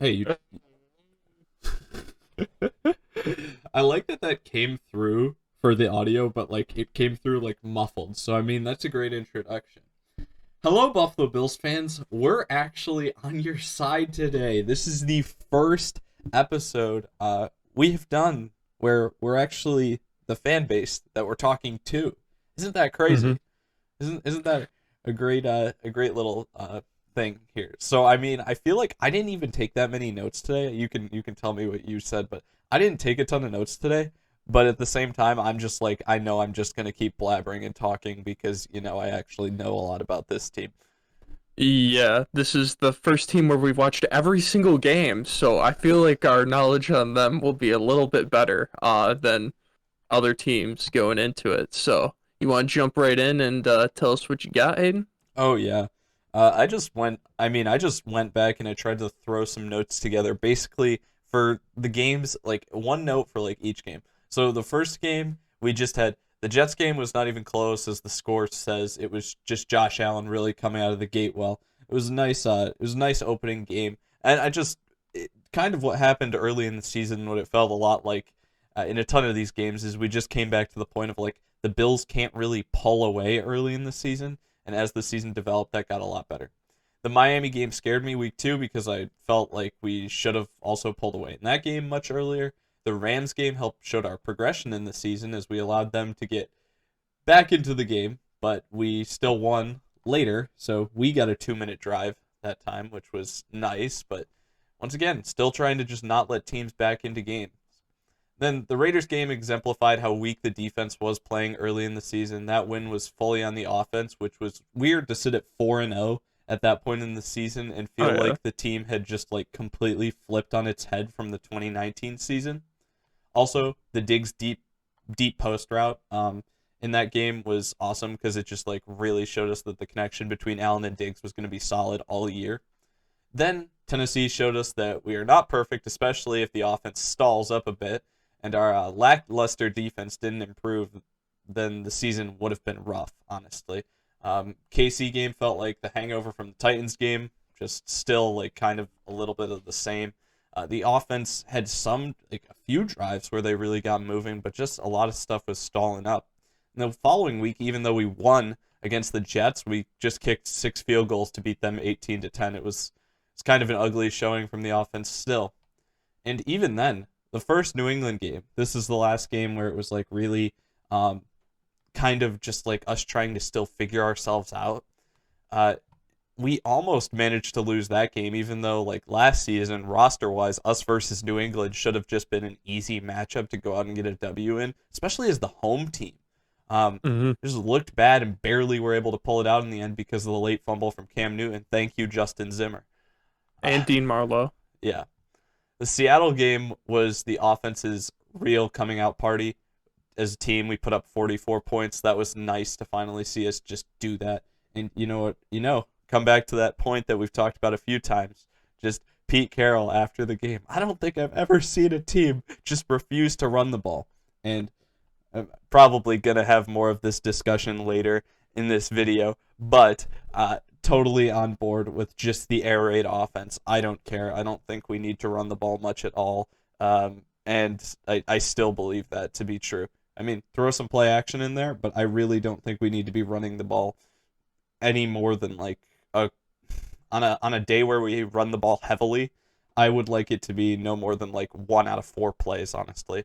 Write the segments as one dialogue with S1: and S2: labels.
S1: Hey, you. I like that came through for the audio, but like it came through like muffled. So I mean, that's a great introduction. Hello, Buffalo Bills fans. We're actually on your side today. This is the first episode we have done where we're actually the fan base that we're talking to. Isn't that
S2: hmm
S1: crazy? Isn't that a great little thing here? So I mean, I feel like I didn't even take that many notes today. You can tell me what you said, but I didn't take a ton of notes today. But at the same time, I'm just like I know I'm just gonna keep blabbering and talking because I actually know a lot about this team.
S2: Yeah, this is the first team where we've watched every single game, so I feel like our knowledge on them will be a little bit better than other teams going into it. So, you want to jump right in and tell us what you got, Hayden?
S1: Oh yeah. I just went back and I tried to throw some notes together basically for the games, like one note for like each game. So the first game we just had the Jets game was not even close as the score says. It was just Josh Allen really coming out of the gate well. It was a nice opening game. And kind of what happened early in the season, what it felt a lot like in a ton of these games is we just came back to the point of like the Bills can't really pull away early in the season, and as the season developed, that got a lot better. The Miami game scared me week 2 because I felt like we should have also pulled away in that game much earlier. The Rams game helped showed our progression in the season as we allowed them to get back into the game, but we still won later, so we got a 2-minute drive that time, which was nice, but once again, still trying to just not let teams back into games. Then the Raiders game exemplified how weak the defense was playing early in the season. That win was fully on the offense, which was weird to sit at 4-0 at that point in the season and
S2: Oh
S1: feel
S2: yeah.
S1: like the team had just like completely flipped on its head from the 2019 season. Also, the Diggs deep post route in that game was awesome because it just like really showed us that the connection between Allen and Diggs was going to be solid all year. Then Tennessee showed us that we are not perfect, especially if the offense stalls up a bit and our lackluster defense didn't improve. Then the season would have been rough, honestly. KC game felt like the hangover from the Titans game, just still like kind of a little bit of the same. The offense had like a few drives where they really got moving, but just a lot of stuff was stalling up. And the following week, even though we won against the Jets, we just kicked 6 field goals to beat them 18-10. It's kind of an ugly showing from the offense still. And even then, the first New England game, this is the last game where it was like really um, kind of just like us trying to still figure ourselves out. Uh, we almost managed to lose that game, even though like last season, roster wise, us versus New England should have just been an easy matchup to go out and get a W in, especially as the home team.
S2: hmm
S1: Just looked bad and barely were able to pull it out in the end because of the late fumble from Cam Newton. Thank you, Justin Zimmer.
S2: And Dean Marlowe.
S1: Yeah. The Seattle game was the offense's real coming out party. As a team, we put up 44 points. That was nice to finally see us just do that. And you know what? Come back to that point that we've talked about a few times. Just Pete Carroll after the game. I don't think I've ever seen a team just refuse to run the ball. And I'm probably going to have more of this discussion later in this video, but totally on board with just the air raid offense. I don't care. I don't think we need to run the ball much at all. And I still believe that to be true. I mean, throw some play action in there, but I really don't think we need to be running the ball any more than like a on a day where we run the ball heavily. I would like it to be no more than like 1 out of 4 plays, honestly.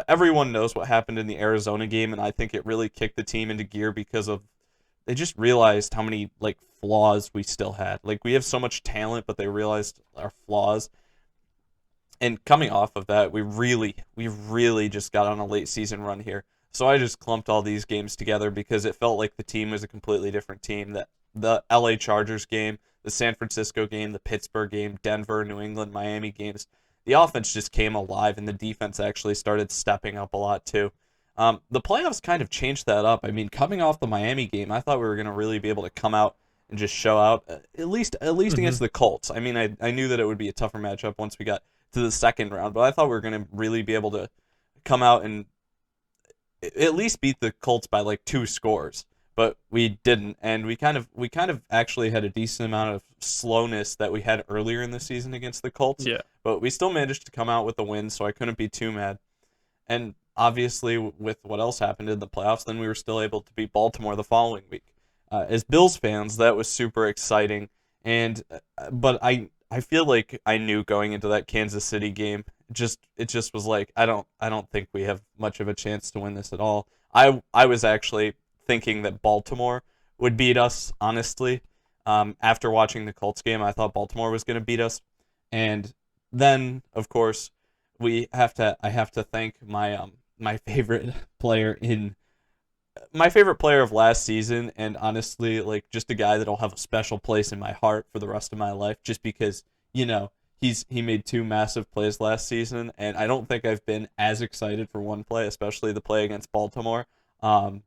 S1: Everyone knows what happened in the Arizona game, and I think it really kicked the team into gear because of they just realized how many like flaws we still had. Like we have so much talent, but they realized our flaws. And coming off of that, we really just got on a late season run here. So I just clumped all these games together because it felt like the team was a completely different team. That the LA Chargers game, the San Francisco game, the Pittsburgh game, Denver, New England, Miami games, the offense just came alive and the defense actually started stepping up a lot too. The playoffs kind of changed that up. I mean, coming off the Miami game, I thought we were going to really be able to come out and just show out at least
S2: hmm
S1: against the Colts. I mean, I knew that it would be a tougher matchup once we got to the second round, but I thought we were going to really be able to come out and at least beat the Colts by like 2 scores. but we didn't, and we kind of actually had a decent amount of slowness that we had earlier in the season against the Colts,
S2: Yeah.
S1: but we still managed to come out with a win, so I couldn't be too mad. And obviously, with what else happened in the playoffs, then we were still able to beat Baltimore the following week. As Bills fans, that was super exciting, and but I feel like I knew going into that Kansas City game, it just was like I don't think we have much of a chance to win this at all. I was actually thinking that Baltimore would beat us, honestly. After watching the Colts game, I thought Baltimore was going to beat us, and then of course I have to thank my favorite player in my favorite player of last season, and honestly, like, just a guy that'll have a special place in my heart for the rest of my life, just because, he made two massive plays last season, and I don't think I've been as excited for one play, especially the play against Baltimore, um,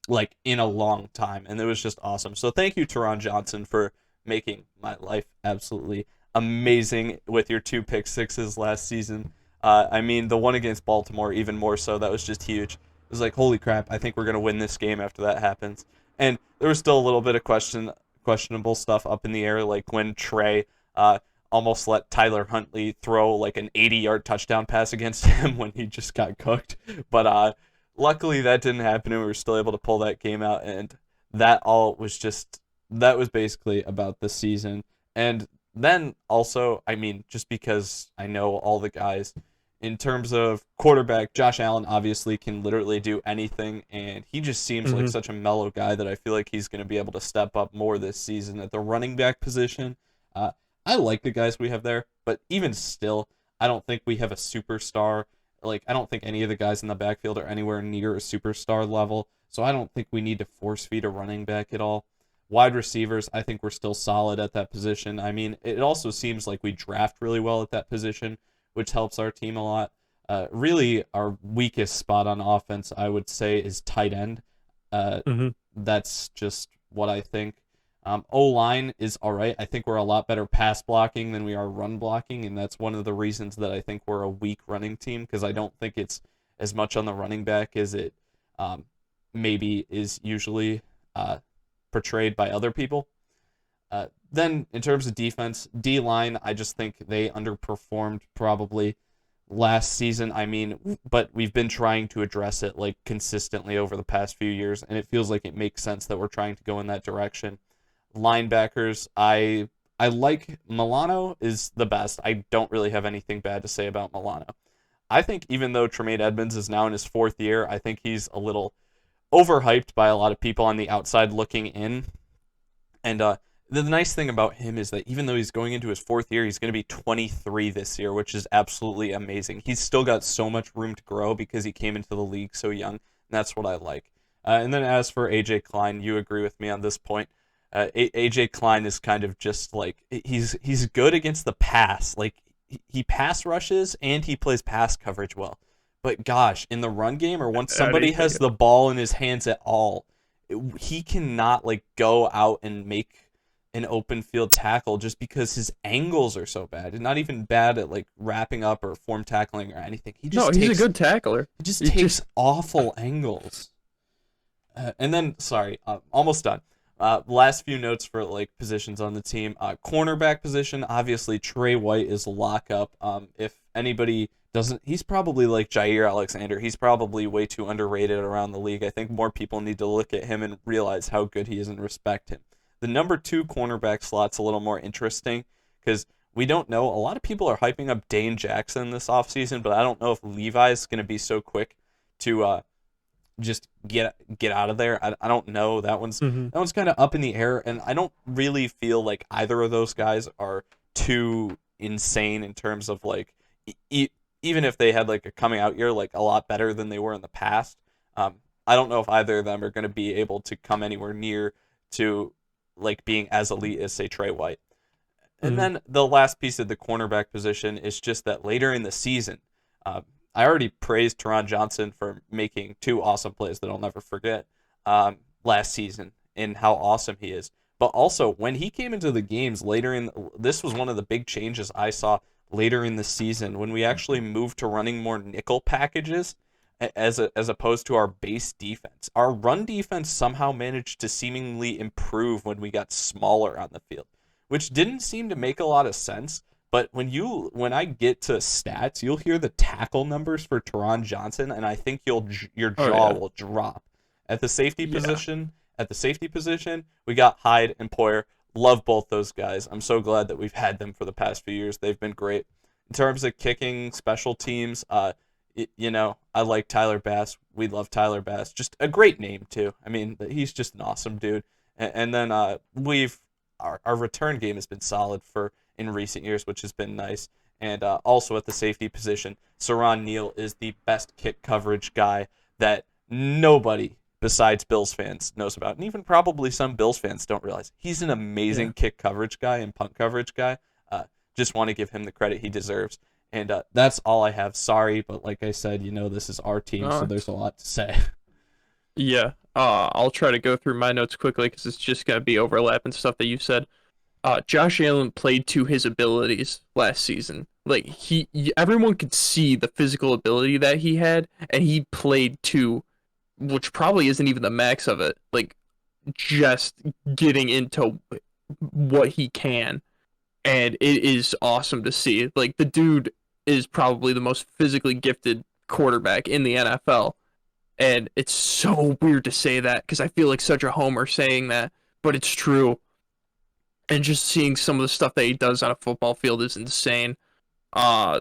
S1: like, in a long time, and it was just awesome. So thank you, Teron Johnson, for making my life absolutely amazing with your two pick sixes last season. I mean, the one against Baltimore even more so. That was just huge. It was like, holy crap, I think we're gonna win this game after that happens. And there was still a little bit of questionable stuff up in the air, like when Trey almost let Tyler Huntley throw like an 80-yard touchdown pass against him when he just got cooked. But luckily that didn't happen, and we were still able to pull that game out. And that was basically about the season. And then also, I mean, just because I know all the guys, in terms of quarterback, Josh Allen obviously can literally do anything, and he just seems like
S2: Hmm.
S1: such a mellow guy that I feel like he's going to be able to step up more this season at the running back position. Uh, I like the guys we have there, but even still, I don't think we have a superstar. Like, I don't think any of the guys in the backfield are anywhere near a superstar level, so I don't think we need to force feed a running back at all. Wide receivers, I think we're still solid at that position. I mean, it also seems like we draft really well at that position, which helps our team a lot. Really, our weakest spot on offense, I would say, is tight end. Uh,
S2: Hmm.
S1: that's just what I think. O-line is all right. I think we're a lot better pass blocking than we are run blocking, and that's one of the reasons that I think we're a weak running team, because I don't think it's as much on the running back as it um, maybe is usually portrayed by other people. Then, in terms of defense, D line, I just think they underperformed probably last season. I mean, but we've been trying to address it like consistently over the past few years, and it feels like it makes sense that we're trying to go in that direction. Linebackers, I like Milano is the best. I don't really have anything bad to say about Milano. I think even though Tremaine Edmonds is now in his fourth year, I think he's a little overhyped by a lot of people on the outside looking in. And the nice thing about him is that even though he's going into his fourth year, he's going to be 23 this year, which is absolutely amazing. He's still got so much room to grow because he came into the league so young, and that's what I like. And then as for AJ Klein, you agree with me on this point. AJ Klein is kind of just like he's good against the pass. Like he pass rushes and he plays pass coverage well. But gosh, in the run game or once somebody
S2: Anything.
S1: has the ball in his hands at all, he cannot like go out and make an open field tackle just because his angles are so bad. He's not even bad at like wrapping up or form tackling or anything.
S2: No, he's a good tackler.
S1: He just
S2: He
S1: takes
S2: just
S1: awful angles. And then, sorry, almost done. Last few notes for like positions on the team. Cornerback position, obviously Trey White is lock up. If anybody doesn't, he's probably like Jair Alexander. He's probably way too underrated around the league. I think more people need to look at him and realize how good he is and respect him. The number two cornerback slot's a little more interesting because we don't know. A lot of people are hyping up Dane Jackson this offseason, but I don't know if Levi's going to be so quick to just get out of there. I don't know.
S2: Mhm.
S1: That one's kind of up in the air, and I don't really feel like either of those guys are too insane in terms of like even if they had like a coming out year like a lot better than they were in the past. Um, I don't know if either of them are going to be able to come anywhere near to like being as elite as say Trey White. And
S2: Mhm.
S1: then the last piece of the cornerback position is just that later in the season, uh, I already praised Teron Johnson for making two awesome plays that I'll never forget last season and how awesome he is. But also, when he came into the games later this was one of the big changes I saw later in the season when we actually moved to running more nickel packages. as opposed to our base defense. Our run defense somehow managed to seemingly improve when we got smaller on the field, which didn't seem to make a lot of sense. But when I get to stats, you'll hear the tackle numbers for Teron Johnson, and I think your
S2: Oh
S1: jaw
S2: yeah.
S1: will drop. At the safety
S2: Yeah.
S1: position, we got Hyde and Poyer. Love both those guys. I'm so glad that we've had them for the past few years. They've been great. In terms of kicking special teams, I like Tyler Bass. We love Tyler Bass. Just a great name too. I mean, he's just an awesome dude. And then we've our return game has been solid for in recent years, which has been nice. And also at the safety position, Saron Neal is the best kick coverage guy that nobody besides Bills fans knows about, and even probably some Bills fans don't realize. He's an
S2: Yeah.
S1: amazing kick coverage guy and punt coverage guy. Just want to give him the credit he deserves. And that's all I have. Sorry, but like I said, this is our team, so
S2: Uh,
S1: there's a lot to say.
S2: yeah. I'll try to go through my notes quickly because it's just gonna be overlapping stuff that you said. Josh Allen played to his abilities last season. Like everyone could see the physical ability that he had, and he played to, which probably isn't even the max of it. Like just getting into what he can, and it is awesome to see. Like the dude is probably the most physically gifted quarterback in the NFL, and it's so weird to say that because I feel like such a homer saying that, but it's true. And just seeing some of the stuff that he does on a football field is insane. Uh,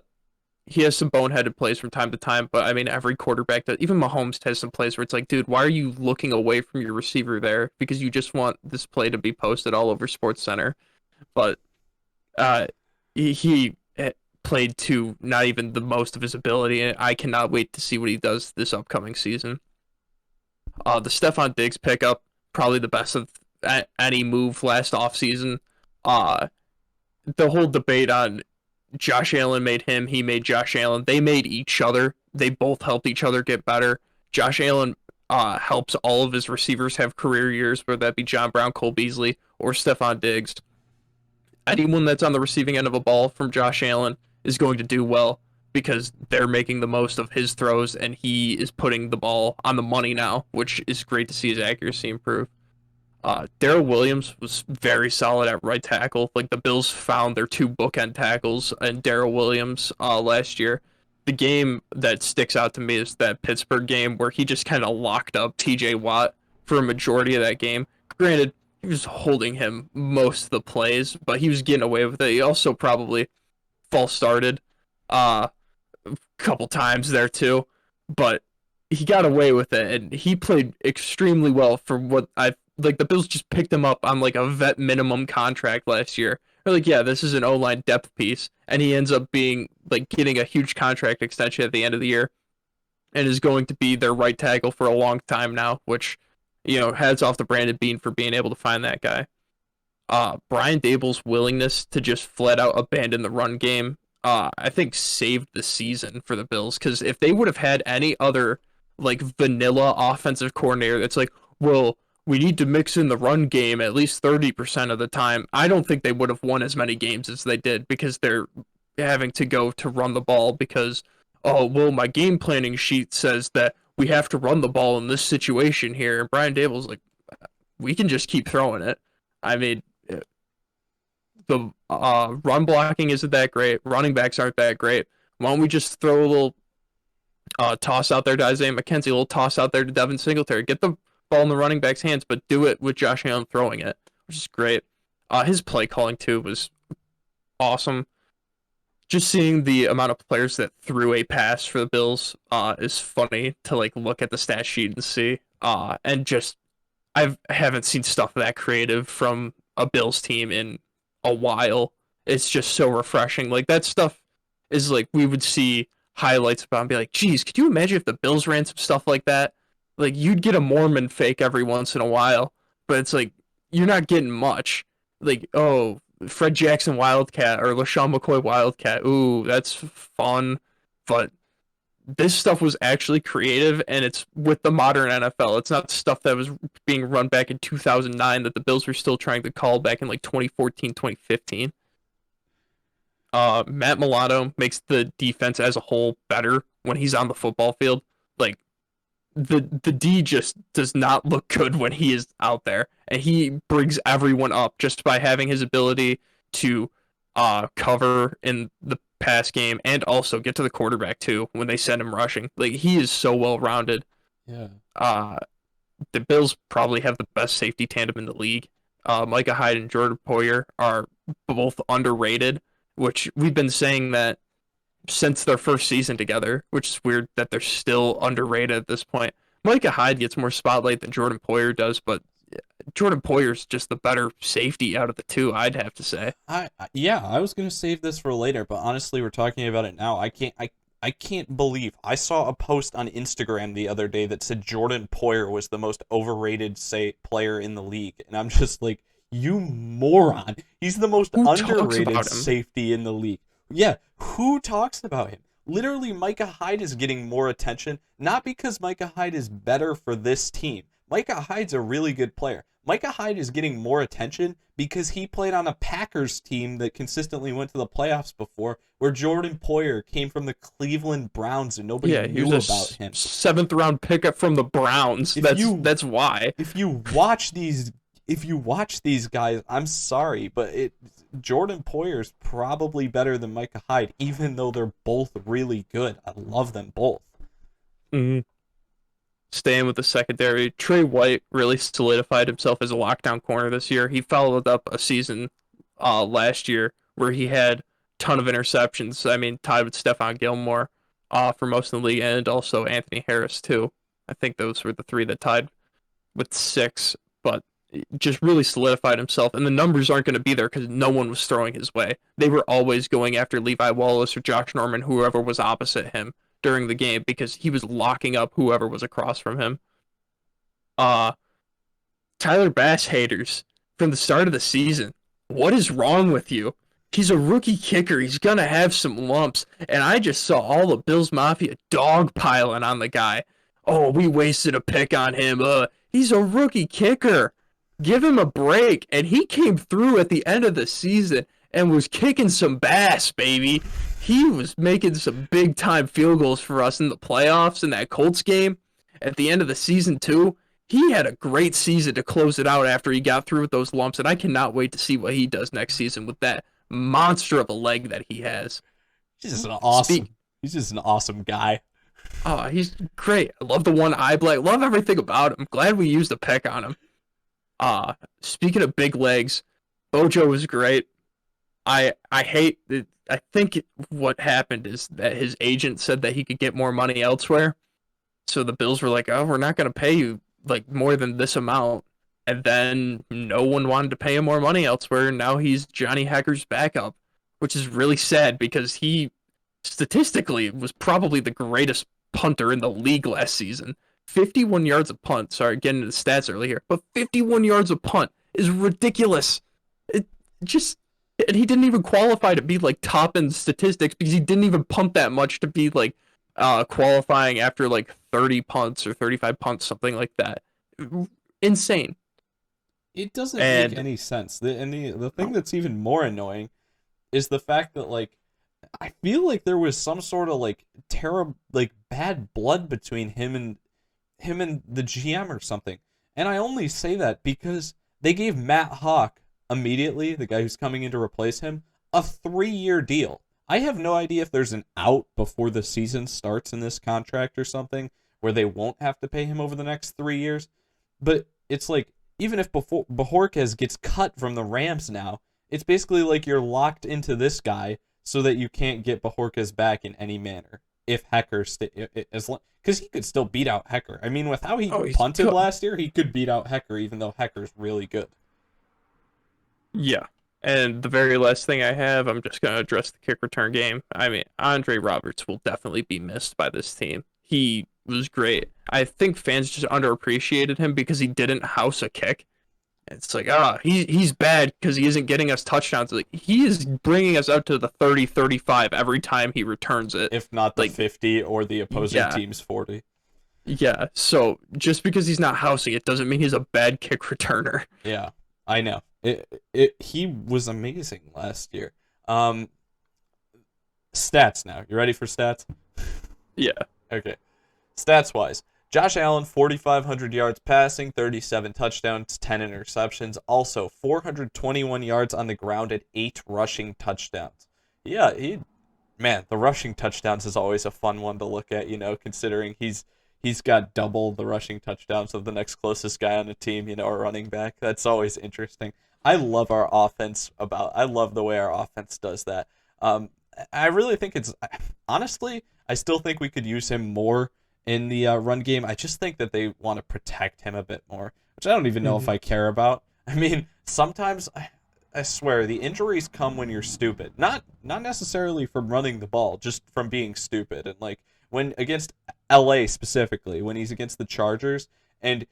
S2: he has some boneheaded plays from time to time, but I mean, every quarterback that even Mahomes has some plays where it's like, dude, why are you looking away from your receiver there? Because you just want this play to be posted all over Sports Center. But uh, he played to not even the most of his ability, and I cannot wait to see what he does this upcoming season. The Stephon Diggs pickup, probably the best of any move last offseason. Uh, the whole debate on Josh Allen made him, he made Josh Allen. They made each other. They both helped each other get better. Josh Allen helps all of his receivers have career years, whether that be John Brown, Cole Beasley, or Stephon Diggs. Anyone that's on the receiving end of a ball from Josh Allen is going to do well because they're making the most of his throws and he is putting the ball on the money now, which is great to see his accuracy improve. Darrell Williams was very solid at right tackle. Like the Bills found their two bookend tackles in Darrell Williams last year. The game that sticks out to me is that Pittsburgh game where he just kind of locked up TJ Watt for a majority of that game. Granted, he was holding him most of the plays, but he was getting away with it. He also probably false started a couple times there too, but he got away with it and he played extremely well for what I like. The Bills just picked him up on like a vet minimum contract last year. They're like, yeah, this is an O-line depth piece, and he ends up being like getting a huge contract extension at the end of the year and is going to be their right tackle for a long time now, which, heads off to Brandon Bean for being able to find that guy. Brian Dable's willingness to just flat out abandon the run game, I think saved the season for the Bills. Because if they would have had any other like vanilla offensive coordinator that's like, well, we need to mix in the run game at least 30% of the time, I don't think they would have won as many games as they did because they're having to go to run the ball because, oh, well, my game planning sheet says that we have to run the ball in this situation here. And Brian Dable's like, we can just keep throwing it. I mean, the run blocking isn't that great. Running backs aren't that great. Why don't we just throw a little toss out there to Isaiah McKenzie, a little toss out there to Devin Singletary? Get the ball in the running back's hands, but do it with Josh Allen throwing it, which is great. His play calling, too, was awesome. Just seeing the amount of players that threw a pass for the Bills is funny to like look at the stat sheet and see. And just I haven't seen stuff that creative from a Bills team in a while. It's just so refreshing. Like that stuff is like we would see highlights about and be like, geez, could you imagine if the Bills ran some stuff like that? Like you'd get a Mormon fake every once in a while, but it's like you're not getting much. Like, oh, Fred Jackson Wildcat or LaShawn McCoy Wildcat. Ooh, that's fun. But this stuff was actually creative and it's with the modern NFL. It's not stuff that was being run back in 2009 that the Bills were still trying to call back in like 2014, 2015. Matt Milano makes the defense as a whole better when he's on the football field. like the D just does not look good when he is out there, and he brings everyone up just by having his ability to cover in the pass game and also get to the quarterback too when they send him rushing. Like he is so well rounded.
S1: Yeah.
S2: Uh, the Bills probably have the best safety tandem in the league. Micah Hyde and Jordan Poyer are both underrated, which we've been saying that since their first season together, which is weird that they're still underrated at this point. Micah Hyde gets more spotlight than Jordan Poyer does, but Jordan Poyer's just the better safety out of the two, I'd have to say.
S1: Yeah, I was gonna save this for later, but honestly, we're talking about it now. I can't believe I saw a post on Instagram the other day that said Jordan Poyer was the most overrated player in the league, and I'm just like, you moron! He's the most
S2: Who talks
S1: underrated
S2: about him?
S1: safety in the league. Yeah, who talks about him? Literally, Micah Hyde is getting more attention, not because Micah Hyde is better for this team. Micah Hyde's a really good player. Micah Hyde is getting more attention because he played on a Packers team that consistently went to the playoffs before, where Jordan Poyer came from the Cleveland Browns and nobody
S2: Yeah, he
S1: knew
S2: was
S1: about
S2: a
S1: him.
S2: seventh round pickup from the Browns. That's why.
S1: If you watch these guys, I'm sorry, but Jordan Poyer's probably better than Micah Hyde, even though they're both really good. I love them both.
S2: Mm-hmm. Staying with the secondary, Trey White really solidified himself as a lockdown corner this year. He followed up a season last year where he had a ton of interceptions. I mean, tied with Stephon Gilmore for most of the league, and also Anthony Harris too. I think those were the three that tied with 6, but just really solidified himself. And the numbers aren't going to be there because no one was throwing his way. They were always going after Levi Wallace or Josh Norman, whoever was opposite him during the game, because he was locking up whoever was across from him. Tyler Bass haters from the start of the season. What is wrong with you? He's a rookie kicker. He's gonna have some lumps. And I just saw all the Bills Mafia dogpiling on the guy. Oh, we wasted a pick on him. He's a rookie kicker. Give him a break. And he came through at the end of the season and was kicking some bass, baby. He was making some big time field goals for us in the playoffs in that Colts game at the end of the season too. He had a great season to close it out after he got through with those lumps, and I cannot wait to see what he does next season with that monster of a leg that he has.
S1: He's just an awesome guy.
S2: Oh, he's great. I love the one eye black. Love everything about him. Glad we used a pick on him. Speaking of big legs, Bojo was great. I think what happened is that his agent said that he could get more money elsewhere. So the Bills were like, "Oh, we're not going to pay you like more than this amount." And then no one wanted to pay him more money elsewhere. And now he's Johnny Hecker's backup, which is really sad because he statistically was probably the greatest punter in the league last season. 51 yards of punt. Sorry, getting into the stats early here, but 51 yards of punt is ridiculous. It just, and he didn't even qualify to be like top in statistics because he didn't even punt that much to be like qualifying after like 30 punts or 35 punts, something like that. Insane.
S1: It doesn't make any sense. The thing that's even more annoying is the fact that like I feel like there was some sort of like terrible like bad blood between him and the GM or something. And I only say that because they gave Matt Hawk immediately, the guy who's coming in to replace him, a 3-year deal. I have no idea if there's an out before the season starts in this contract or something where they won't have to pay him over the next 3 years. But it's like, even if Bajorquez gets cut from the Rams now, it's basically like you're locked into this guy so that you can't get Bajorquez back in any manner. If Hecker because he could still beat out Hecker. I mean, with how he punted last year, he could beat out Hecker, even though Hecker's really good.
S2: Yeah. And the very last thing I have, I'm just going to address the kick return game. I mean, Andre Roberts will definitely be missed by this team. He was great. I think fans just underappreciated him because he didn't house a kick. It's like, he's bad because he isn't getting us touchdowns. Like, he is bringing us out to the 30, 35 every time he returns it.
S1: If not the 50 or the opposing team's 40.
S2: Yeah, so just because he's not housing it doesn't mean he's a bad kick returner.
S1: Yeah, I know. He was amazing last year. Stats now. You ready for stats?
S2: Yeah.
S1: Okay. Stats-wise, Josh Allen, 4,500 yards passing, 37 touchdowns, 10 interceptions. Also, 421 yards on the ground and 8 rushing touchdowns. Yeah, man, the rushing touchdowns is always a fun one to look at, considering he's got double the rushing touchdowns of the next closest guy on the team, a running back. That's always interesting. I love our offense I love the way our offense does that. I really think honestly, I still think we could use him more in the run game. I just think that they want to protect him a bit more, which I don't even know if I care about. I mean, sometimes I swear the injuries come when you're stupid. Not necessarily from running the ball, just from being stupid. And like when against LA specifically, when he's against the Chargers and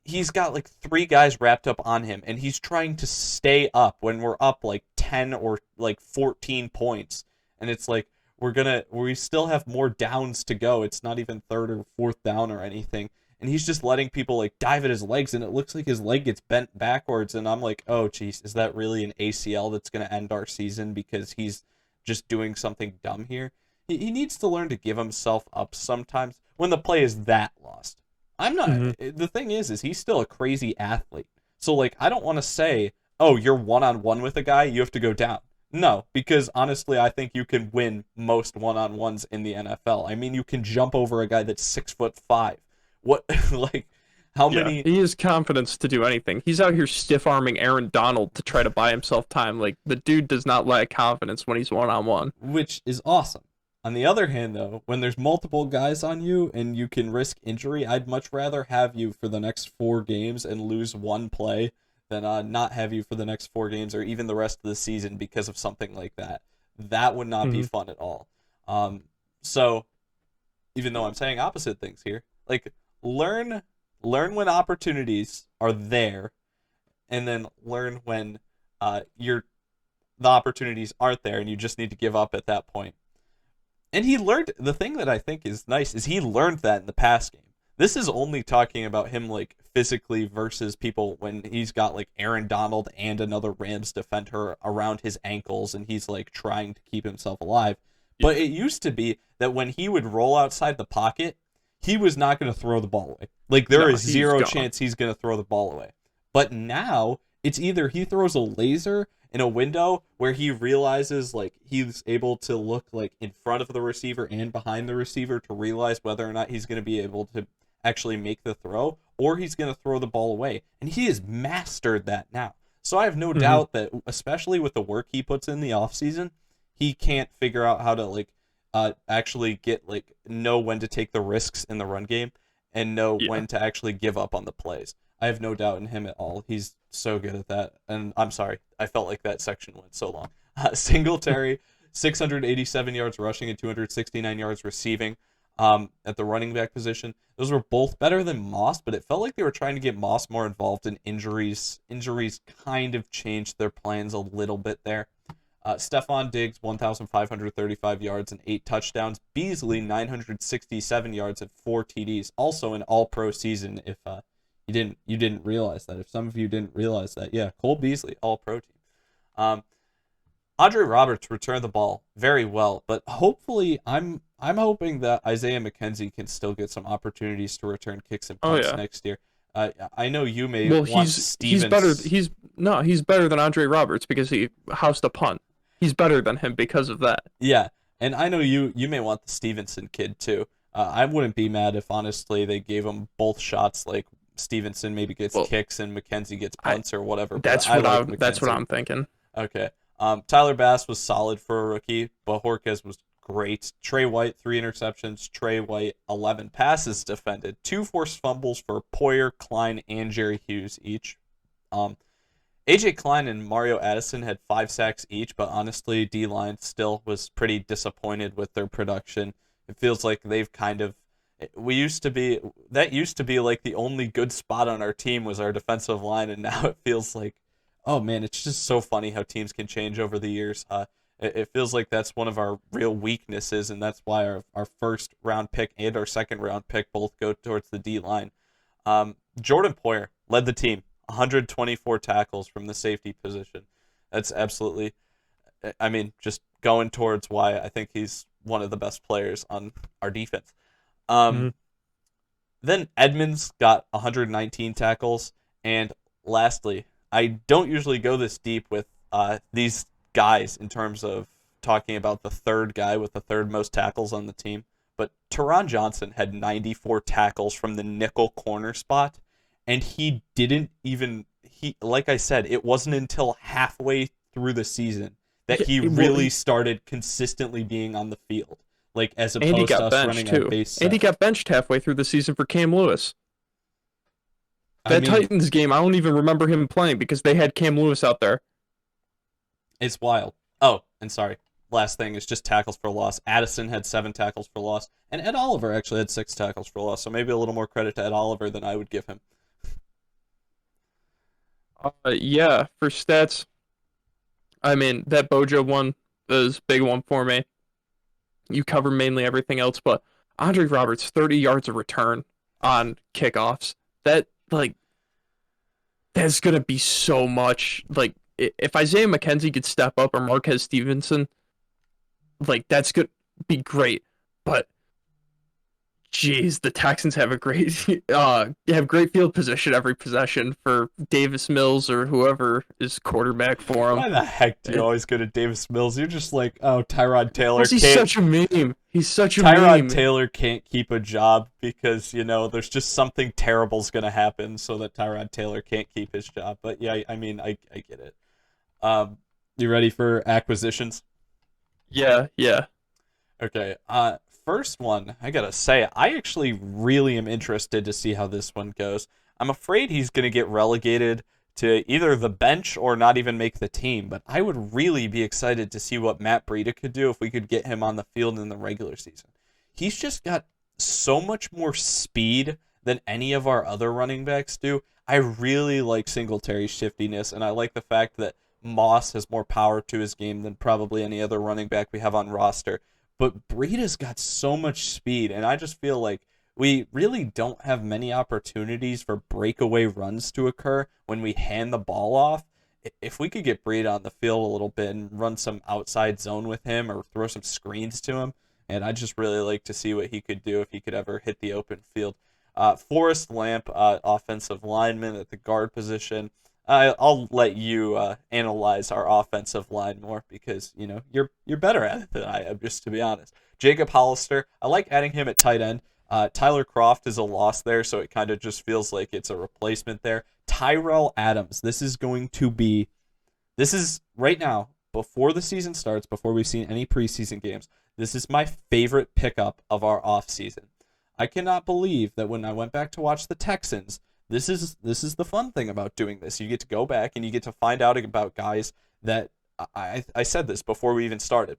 S1: he's got like 3 guys wrapped up on him and he's trying to stay up when we're up like 10 or like 14 points. And it's like we still have more downs to go. It's not even 3rd or 4th down or anything. And he's just letting people like dive at his legs and it looks like his leg gets bent backwards. And I'm like, oh, geez, is that really an ACL that's going to end our season because he's just doing something dumb here? He needs to learn to give himself up sometimes when the play is that lost. I'm not. The thing is he's still a crazy athlete. So like, I don't want to say, oh, you're one-on-one with a guy, you have to go down. No, because honestly, I think you can win most one-on-ones in the NFL. I mean, you can jump over a guy that's 6'5". What, like, how many?
S2: He has confidence to do anything. He's out here stiff-arming Aaron Donald to try to buy himself time. Like, the dude does not lack confidence when he's one-on-one.
S1: Which is awesome. On the other hand, though, when there's multiple guys on you and you can risk injury, I'd much rather have you for the next 4 games and lose 1 play than not have you for the next 4 games or even the rest of the season because of something like that. That would not be fun at all. So, even though I'm saying opposite things here, like learn when opportunities are there, and then learn when the opportunities aren't there, and you just need to give up at that point. And he learned the thing that I think is nice is he learned that in the pass game. This is only talking about him like physically versus people when he's got like Aaron Donald and another Rams defender around his ankles and he's like trying to keep himself alive. But it used to be that when he would roll outside the pocket, he was not going to throw the ball away. Like there is zero chance he's going to throw the ball away. But now it's either he throws a laser in a window where he realizes like he's able to look like in front of the receiver and behind the receiver to realize whether or not he's going to be able to actually make the throw, or he's going to throw the ball away. And he has mastered that now. So I have no doubt that, especially with the work he puts in the offseason, he can't figure out how to like actually know when to take the risks in the run game and know when to actually give up on the plays. I have no doubt in him at all. He's so good at that. And I'm sorry, I felt like that section went so long. Singletary, 687 yards rushing and 269 yards receiving at the running back position. Those were both better than Moss, but it felt like they were trying to get Moss more involved in injuries. Injuries kind of changed their plans a little bit there. Stephon Diggs, 1,535 yards and 8 touchdowns. Beasley, 967 yards and 4 TDs. Also an all-pro season if you didn't realize that. If some of you didn't realize that, yeah, Cole Beasley, all-pro team. Andre Roberts returned the ball very well, but hopefully I'm hoping that Isaiah McKenzie can still get some opportunities to return kicks and punts next year. I know you may want Stevens.
S2: He's better than Andre Roberts because he housed a punt. He's better than him because of that.
S1: Yeah, and I know you may want the Stevenson kid too. I wouldn't be mad if honestly they gave him both shots. Like Stevenson maybe gets kicks and McKenzie gets punts or whatever.
S2: That's what I'm thinking.
S1: Okay. Tyler Bass was solid for a rookie. Bojorquez was great. Trey White, 3 interceptions. Trey White, 11 passes defended. 2 forced fumbles for Poyer, Klein, and Jerry Hughes each. AJ Klein and Mario Addison had 5 sacks each, but honestly, D-line still was pretty disappointed with their production. It feels like they've kind of... That used to be like the only good spot on our team was our defensive line, and now it feels like, oh man, it's just so funny how teams can change over the years. It feels like that's one of our real weaknesses, and that's why our first round pick and our second round pick both go towards the D-line. Jordan Poyer led the team, 124 tackles from the safety position. That's absolutely, I mean, just going towards why I think he's one of the best players on our defense. Then Edmonds got 119 tackles. And lastly, I don't usually go this deep with these guys in terms of talking about the third guy with the third most tackles on the team. But Teron Johnson had 94 tackles from the nickel corner spot, and he didn't even like I said, it wasn't until halfway through the season that he
S2: Yeah, well,
S1: really started consistently being on the field, like as
S2: and he
S1: opposed to
S2: got
S1: us
S2: benched
S1: running our
S2: too.
S1: base
S2: And he
S1: set.
S2: got benched halfway through the season for Cam Lewis.
S1: I
S2: That
S1: mean,
S2: Titans game, I don't even remember him playing because they had Cam Lewis out there.
S1: it's wild. Oh, and sorry. Last thing is just tackles for loss. Addison had 7 tackles for loss, and Ed Oliver actually had 6 tackles for loss. So maybe a little more credit to Ed Oliver than I would give him.
S2: Yeah, for stats, I mean that Bojo one is a big one for me. You cover mainly everything else, but Andre Roberts, 30 yards of return on kickoffs. That like that's gonna be so much. Like if Isaiah McKenzie could step up or Marquez Stevenson, like that's gonna be great. But jeez, the Texans have a great have great field position every possession for Davis Mills or whoever is quarterback for them.
S1: Why the heck do you always go to Davis Mills? You're just like, oh, Tyrod Taylor
S2: Because he's
S1: can't.
S2: such a meme. He's such a
S1: Tyrod
S2: meme.
S1: Taylor can't keep a job because there's just something terrible's gonna happen, so that Tyrod Taylor can't keep his job. But yeah, I mean, I get it. You ready for acquisitions?
S2: Yeah, yeah.
S1: Okay. First one, I gotta say, I actually really am interested to see how this one goes. I'm afraid he's gonna get relegated to either the bench or not even make the team, but I would really be excited to see what Matt Breida could do if we could get him on the field in the regular season. He's just got so much more speed than any of our other running backs do. I really like Singletary's shiftiness, and I like the fact that Moss has more power to his game than probably any other running back we have on roster. But Breida's got so much speed, and I just feel like we really don't have many opportunities for breakaway runs to occur when we hand the ball off. If we could get Breida on the field a little bit and run some outside zone with him or throw some screens to him, and I'd just really like to see what he could do if he could ever hit the open field. Forrest Lamp, offensive lineman at the guard position. I'll let you analyze our offensive line more because you're better at it than I am, just to be honest. Jacob Hollister, I like adding him at tight end. Tyler Croft is a loss there, so it kind of just feels like it's a replacement there. Tyrell Adams, this is right now, before the season starts, before we've seen any preseason games, this is my favorite pickup of our offseason. I cannot believe that when I went back to watch the Texans, this is the fun thing about doing this. You get to go back and you get to find out about guys that I said this before we even started.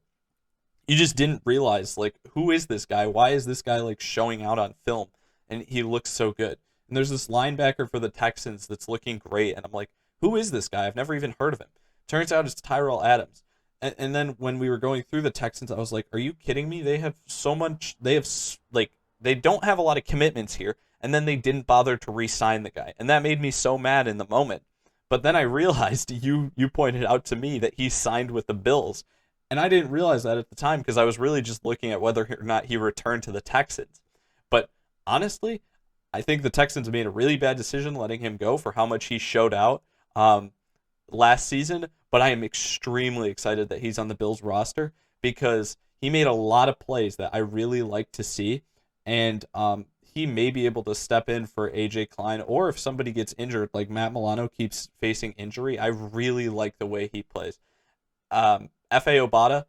S1: You just didn't realize, like, who is this guy? Why is this guy like showing out on film? And he looks so good. And there's this linebacker for the Texans that's looking great, and I'm like, who is this guy? I've never even heard of him. Turns out it's Tyrell Adams. And then when we were going through the Texans, I was like, are you kidding me? They have so much. They don't have a lot of commitments here, and then they didn't bother to re-sign the guy, and that made me so mad in the moment. But then I realized you pointed out to me that he signed with the Bills, and I didn't realize that at the time because I was really just looking at whether or not he returned to the Texans. But honestly, I think the Texans made a really bad decision letting him go for how much he showed out last season. But I am extremely excited that he's on the Bills roster because he made a lot of plays that I really like to see, and he may be able to step in for AJ Klein, or if somebody gets injured, like Matt Milano keeps facing injury, I really like the way he plays. F.A. Obata,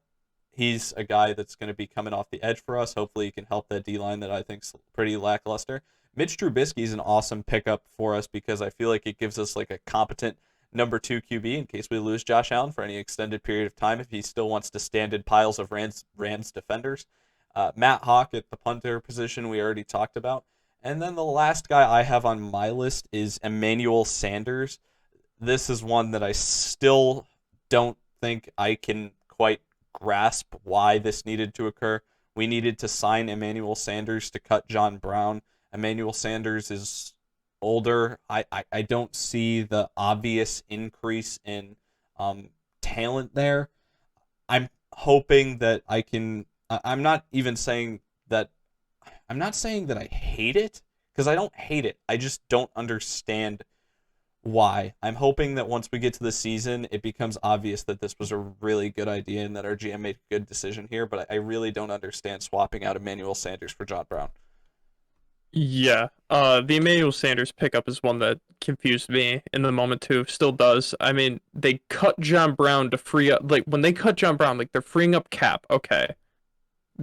S1: he's a guy that's going to be coming off the edge for us. Hopefully he can help that D-line that I think's pretty lackluster. Mitch Trubisky is an awesome pickup for us because I feel like it gives us like a competent number 2 QB in case we lose Josh Allen for any extended period of time if he still wants to stand in piles of Rams defenders. Matt Hawk at the punter position we already talked about. And then the last guy I have on my list is Emmanuel Sanders. This is one that I still don't think I can quite grasp why this needed to occur. We needed to sign Emmanuel Sanders to cut John Brown. Emmanuel Sanders is older. I don't see the obvious increase in talent there. I'm hoping that I can. I'm not even saying that. I'm not saying that I hate it because I don't hate it. I just don't understand why. I'm hoping that once we get to the season, it becomes obvious that this was a really good idea and that our GM made a good decision here, but I really don't understand swapping out Emmanuel Sanders for John Brown.
S2: Yeah, the Emmanuel Sanders pickup is one that confused me in the moment too. Still does. I mean, they cut John Brown to free up. Like when they cut John Brown, like they're freeing up cap. Okay,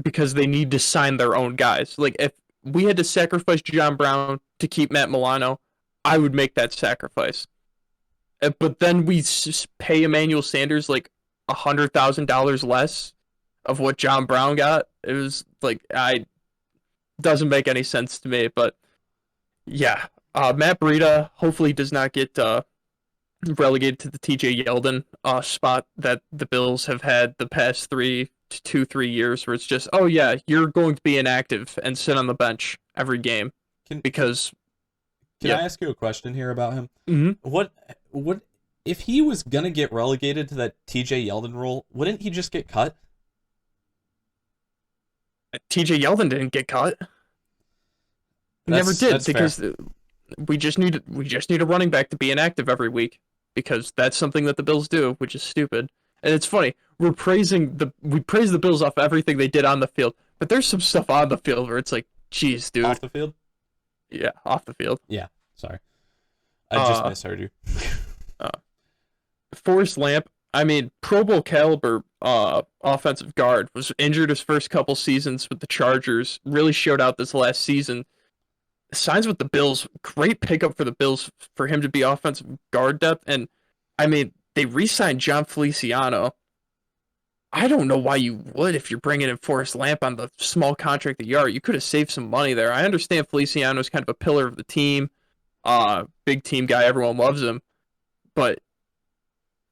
S2: because they need to sign their own guys. Like if we had to sacrifice John Brown to keep Matt Milano, I would make that sacrifice. But then we pay Emmanuel Sanders like $100,000 less of what John Brown got. It was like I doesn't make any sense to me. But yeah, Matt Breida hopefully does not get relegated to the TJ Yeldon spot that the Bills have had the past 3 years, where it's just, oh yeah, you're going to be inactive and sit on the bench every game
S1: Can
S2: because.
S1: can
S2: Yeah.
S1: I ask you a question here about him?
S2: Mm-hmm.
S1: What if he was gonna get relegated to that TJ Yeldon role? Wouldn't he just get cut?
S2: TJ Yeldon didn't get cut. He never did
S1: That's
S2: because
S1: fair.
S2: we just need a running back to be inactive every week because that's something that the Bills do, which is stupid. And it's funny, we praise the Bills off everything they did on the field, but there's some stuff on the field where it's like, geez, dude.
S1: Off the field?
S2: Yeah, off the field.
S1: Yeah, sorry. I just
S2: Uh,
S1: misheard you.
S2: Forrest Lamp, I mean, Pro Bowl caliber offensive guard, was injured his first couple seasons with the Chargers, really showed out this last season. Signs with the Bills, great pickup for the Bills for him to be offensive guard depth. And I mean, they re-signed John Feliciano. I don't know why you would if you're bringing in Forrest Lamp on the small contract that you are. You could have saved some money there. I understand Feliciano is kind of a pillar of the team, big team guy. Everyone loves him, but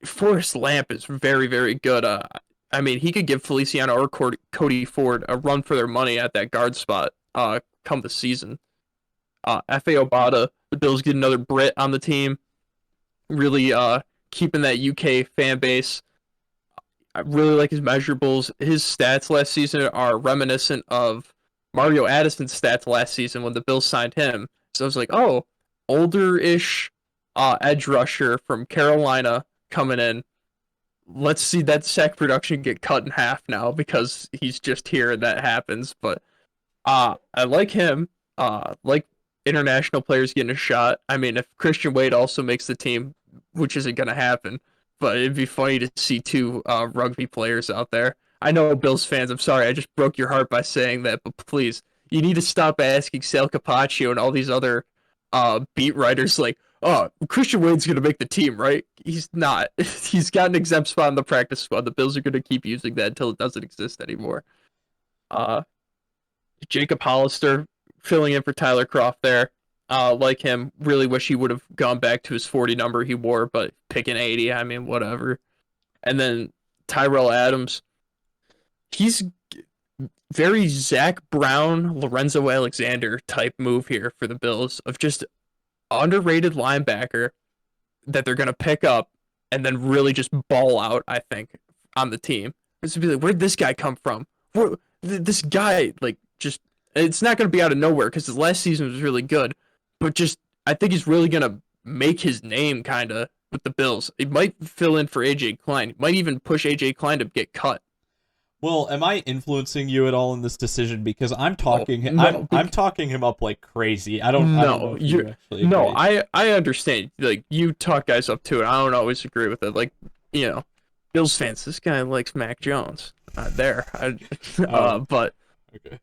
S2: Forrest Lamp is very, very good. I mean, he could give Feliciano or Cody Ford a run for their money at that guard spot. Come the season. F.A. Obata, the Bills get another Brit on the team, really keeping that UK fan base. I really like his measurables. His stats last season are reminiscent of Mario Addison's stats last season when the Bills signed him. So I was like, oh, older-ish edge rusher from Carolina coming in. Let's see that sack production get cut in half now because he's just here and that happens. But I like him. Like international players getting a shot. I mean, if Christian Wade also makes the team, which isn't going to happen, but it'd be funny to see two rugby players out there. I know Bills fans, I'm sorry, I just broke your heart by saying that, but please, you need to stop asking Sal Capaccio and all these other beat writers like, oh, Christian Wade's going to make the team, right? He's not. He's got an exempt spot in the practice squad. The Bills are going to keep using that until it doesn't exist anymore. Jacob Hollister filling in for Tyler Croft there. Like him, really wish he would have gone back to his 40 number he wore, but picking 80, I mean, whatever. And then Tyrell Adams, he's very Zach Brown, Lorenzo Alexander type move here for the Bills of just underrated linebacker that they're going to pick up and then really just ball out, I think, on the team. It's to be like, where'd this guy come from? This guy, like, just, it's not going to be out of nowhere because his last season was really good, but just, I think he's really going to make his name kind of with the Bills. He might fill in for A.J. Klein. He might even push A.J. Klein to get cut.
S1: Well, am I influencing you at all in this decision? Because I'm talking,
S2: no,
S1: I'm talking him up like crazy. I don't know if you actually
S2: no,
S1: agree.
S2: I understand. Like, you talk guys up to it. I don't always agree with it. Like, you know, Bills fans, this guy likes Mac Jones. But
S1: Okay.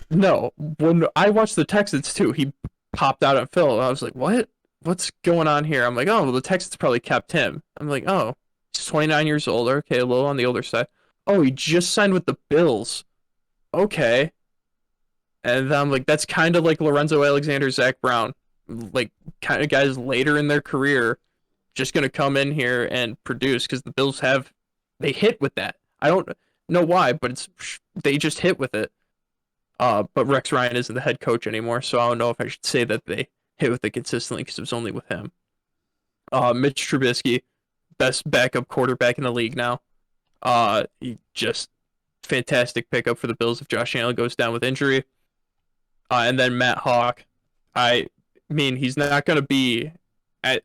S2: no, when I watched the Texans too, he popped out on Phil. I was like, what? What's going on here? I'm like, oh, well, the Texans probably kept him. I'm like, oh, he's 29 years old. Okay, a little on the older side. Oh, he just signed with the Bills. Okay. And then I'm like, that's kind of like Lorenzo Alexander, Zach Brown. Like, kind of guys later in their career just going to come in here and produce because the Bills they hit with that. I don't know why, but they just hit with it. But Rex Ryan isn't the head coach anymore, so I don't know if I should say that they hit with it consistently because it was only with him. Mitch Trubisky, best backup quarterback in the league now. He just fantastic pickup for the Bills if Josh Allen goes down with injury. And then Matt Hawk, I mean, he's not going to be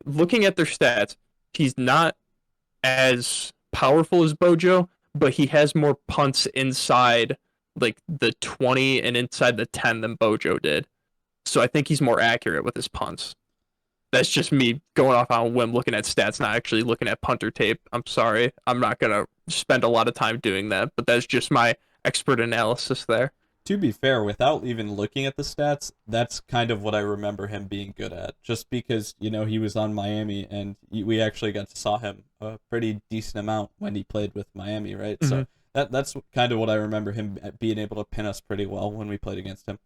S2: looking at their stats. He's not as powerful as Bojo, but he has more punts inside like the 20 and inside the 10 than Bojo did. So I think he's more accurate with his punts. That's just me going off on a whim, looking at stats, not actually looking at punter tape. I'm sorry. I'm not going to spend a lot of time doing that, but that's just my expert analysis there.
S1: To be fair, without even looking at the stats, that's kind of what I remember him being good at. Just because, he was on Miami and we actually got to saw him a pretty decent amount when he played with Miami, right?
S2: Mm-hmm.
S1: So that's kind of what I remember him being able to pin us pretty well when we played against him.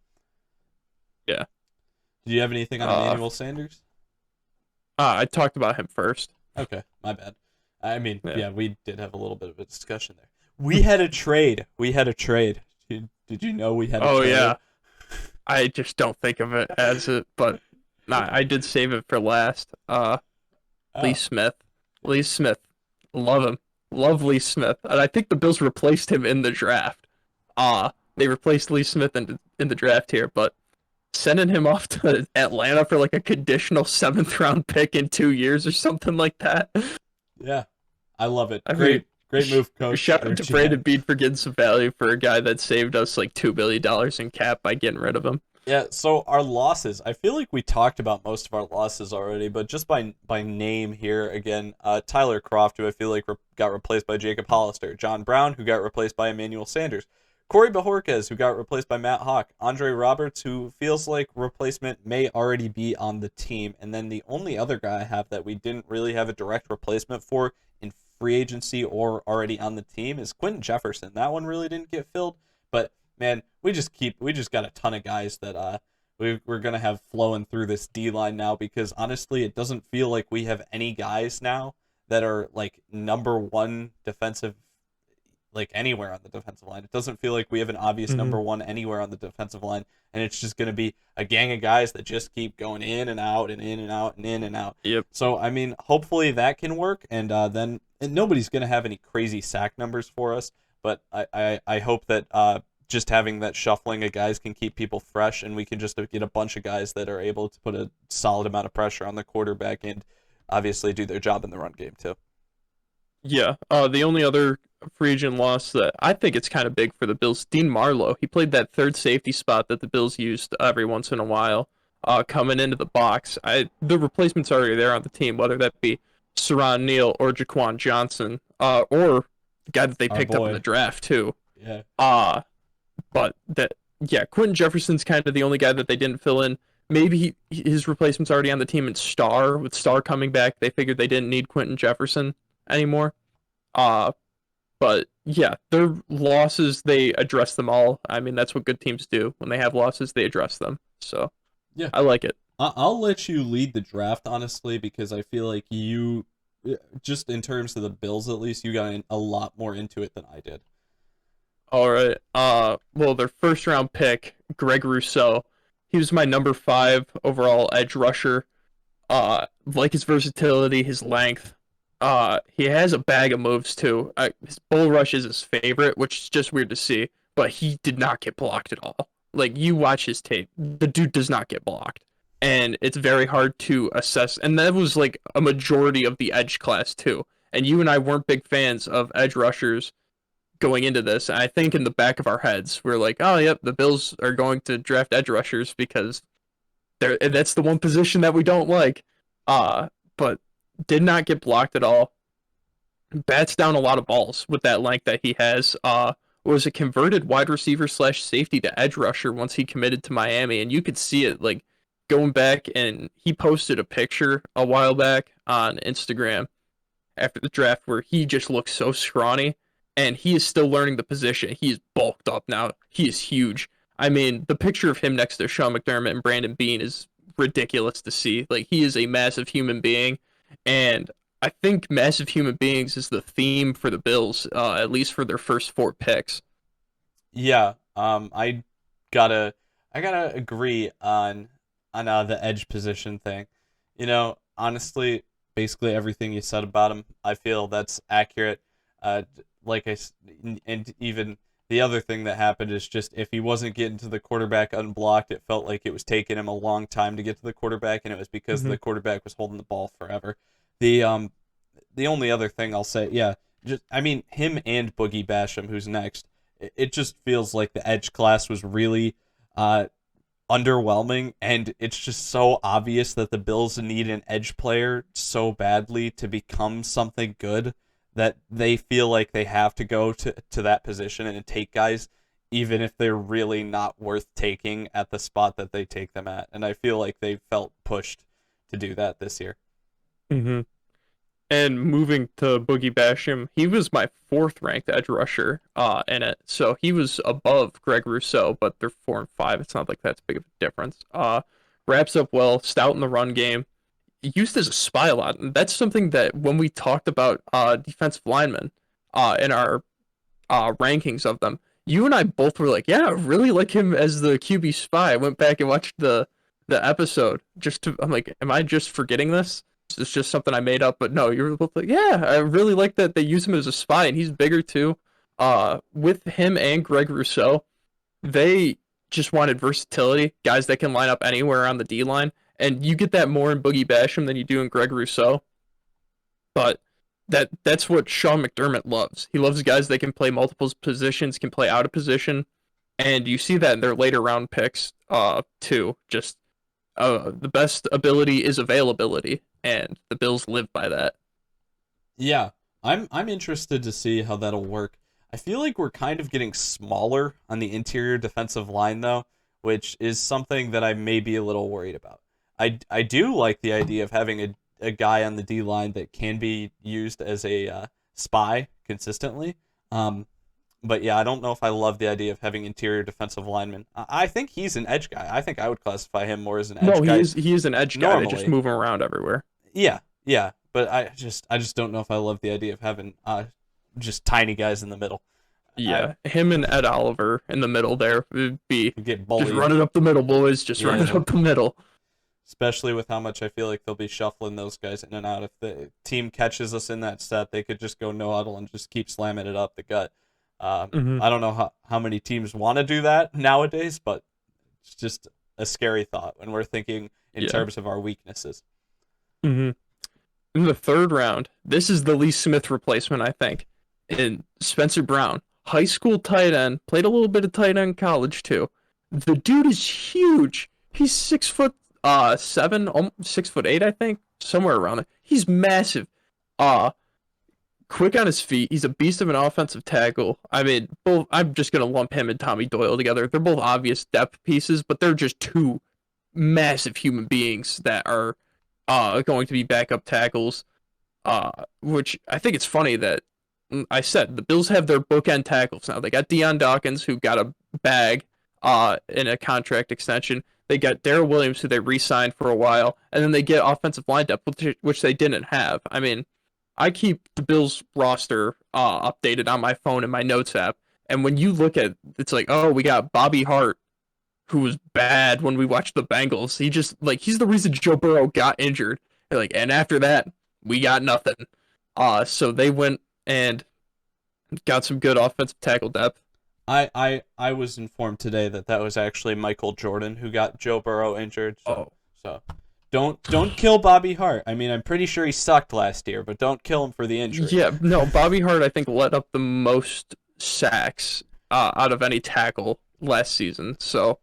S2: Yeah.
S1: Did you have anything on Emmanuel Sanders?
S2: I talked about him first.
S1: Okay, my bad. I mean, yeah, we did have a little bit of a discussion there. We had a trade. Did you know we had a trade?
S2: Oh, yeah. I just don't think of it as it, but nah, I did save it for last. Lee Smith. Lee Smith. Love him. Love Lee Smith. And I think the Bills replaced him in the draft. They replaced Lee Smith in the draft here, but sending him off to Atlanta for like a conditional 7th round pick in 2 years or something like that.
S1: Yeah. I love it.
S2: I
S1: Great
S2: mean,
S1: move, coach.
S2: Shout out to Brandon Beane for getting some value for a guy that saved us like $2 billion in cap by getting rid of him.
S1: Yeah, so our losses, I feel like we talked about most of our losses already, but just by name here again, Tyler Croft, who I feel like got replaced by Jacob Hollister, John Brown, who got replaced by Emmanuel Sanders, Corey Bajorquez, who got replaced by Matt Hawk, Andre Roberts, who feels like replacement may already be on the team, and then the only other guy I have that we didn't really have a direct replacement for in free agency or already on the team is Quentin Jefferson. That one really didn't get filled, but man, we just got a ton of guys that we're gonna have flowing through this D line now, because honestly, it doesn't feel like we have any guys now that are like number one defensive, like anywhere on the defensive line. It doesn't feel like we have an obvious number one anywhere on the defensive line, and it's just gonna be a gang of guys that just keep going in and out and in and out and in and out.
S2: Yep.
S1: So I mean, hopefully that can work, and then nobody's gonna have any crazy sack numbers for us, but I hope that just having that shuffling of guys can keep people fresh, and we can just get a bunch of guys that are able to put a solid amount of pressure on the quarterback and obviously do their job in the run game too.
S2: Yeah. The only other free agent loss that I think it's kind of big for the Bills, Dean Marlowe. He played that third safety spot that the Bills used every once in a while, coming into the box. The replacement's already there on the team, whether that be Saran Neal or Jaquan Johnson, or the guy that they picked up in the draft too.
S1: Yeah.
S2: But Quentin Jefferson's kind of the only guy that they didn't fill in. Maybe his replacement's already on the team in Star. With Star coming back, they figured they didn't need Quentin Jefferson anymore. But yeah, their losses, they address them all. I mean, that's what good teams do. When they have losses, they address them. So
S1: yeah,
S2: I like it.
S1: I'll let you lead the draft, honestly, because I feel like you, just in terms of the Bills at least, you got a lot more into it than I did.
S2: All right. Well, their first round pick, Greg Rousseau, he was my number 5 overall edge rusher. Like his versatility, his length. He has a bag of moves too. His bull rush is his favorite, which is just weird to see, but he did not get blocked at all. Like, you watch his tape, the dude does not get blocked, and it's very hard to assess. And that was like a majority of the edge class too. And you and I weren't big fans of edge rushers going into this. And I think in the back of our heads, we're like, oh, yep, the Bills are going to draft edge rushers because that's the one position that we don't like. But did not get blocked at all. Bats down a lot of balls with that length that he has. Was a converted wide receiver / safety to edge rusher once he committed to Miami, and you could see it like going back. And he posted a picture a while back on Instagram after the draft where he just looks so scrawny, and he is still learning the position. He is bulked up now. He is huge. I mean, the picture of him next to Sean McDermott and Brandon Beane is ridiculous to see. Like, he is a massive human being, and I think massive human beings is the theme for the Bills, at least for their first 4 picks.
S1: Yeah, I gotta agree on the edge position thing. Honestly, basically everything you said about him, I feel that's accurate. And even the other thing that happened is just if he wasn't getting to the quarterback unblocked, it felt like it was taking him a long time to get to the quarterback, and it was because
S2: Hmm.
S1: the quarterback was holding the ball forever. The only other thing I'll say, yeah, just I mean him and Boogie Basham, who's next. It just feels like the edge class was really uh underwhelming, and it's just so obvious that the Bills need an edge player so badly to become something good that they feel like they have to go to that position and take guys even if they're really not worth taking at the spot that they take them at. And I feel like they felt pushed to do that this year.
S2: Hmm. And moving to Boogie Basham, he was my fourth ranked edge rusher in it. So he was above Greg Rousseau, but they're 4 and 5. It's not like that's big of a difference. Wraps up well, stout in the run game, used as a spy a lot. And that's something that when we talked about defensive linemen in our rankings of them, you and I both were like, yeah, I really like him as the QB spy. I went back and watched the episode I'm like, am I just forgetting this? It's just something I made up, but no, you're both like, yeah, I really like that they use him as a spy, and he's bigger too. With him and Greg Rousseau, they just wanted versatility, guys that can line up anywhere on the D line, and you get that more in Boogie Basham than you do in Greg Rousseau. But that's what Sean McDermott loves. He loves guys that can play multiple positions, can play out of position, and you see that in their later round picks, too. Just the best ability is availability, and the Bills live by that.
S1: Yeah, I'm interested to see how that'll work. I feel like we're kind of getting smaller on the interior defensive line though, which is something that I may be a little worried about. I do like the idea of having a guy on the D line that can be used as a spy consistently. Um, but yeah, I don't know if I love the idea of having interior defensive linemen. I think he's an edge guy. I think I would classify him more as an edge
S2: No,
S1: guy
S2: he is an edge guy that just
S1: normally.
S2: moving around everywhere.
S1: Yeah, yeah, but I just don't know if I love the idea of having just tiny guys in the middle. I
S2: Yeah, him and Ed Oliver in the middle there would be
S1: get
S2: just
S1: bullied.
S2: run it up the middle, boys. Just run it
S1: Yeah,
S2: up the middle.
S1: especially with how much I feel like they'll be shuffling those guys in and out. If the team catches us in that set, they could just go no huddle and just keep slamming it up the gut.
S2: Hmm.
S1: I don't know how many teams want to do that nowadays, but it's just a scary thought when we're thinking in
S2: Yeah.
S1: terms of our weaknesses.
S2: Hmm. In the third round, this is the Lee Smith replacement, I think. In Spencer Brown, high school tight end, played a little bit of tight end in college too. The dude is huge. He's 6 foot 7, 6 foot 8, I think, somewhere around there. He's massive. Uh Quick on his feet. He's a beast of an offensive tackle. I mean, both. I'm just gonna lump him and Tommy Doyle together. They're both obvious depth pieces, but they're just two massive human beings that are going to be backup tackles. Which I think it's funny that I said the Bills have their bookend tackles now. They got Deion Dawkins, who got a bag in a contract extension. They got Darrell Williams, who they re-signed for a while, and then they get offensive line depth, which they didn't have. I mean, I keep the Bills roster updated on my phone in my notes app, and when you look at, it's like, oh, we got Bobby Hart, who was bad when we watched the Bengals. He just like he's the reason Joe Burrow got injured. And after that, we got nothing. So they went and got some good offensive tackle depth.
S1: I was informed today that that was actually Michael Jordan who got Joe Burrow injured.
S2: Oh,
S1: So don't kill Bobby Hart. I mean, I'm pretty sure he sucked last year, but don't kill him for the injury.
S2: yeah, no, Bobby Hart I think let up the most sacks out of any tackle last season. So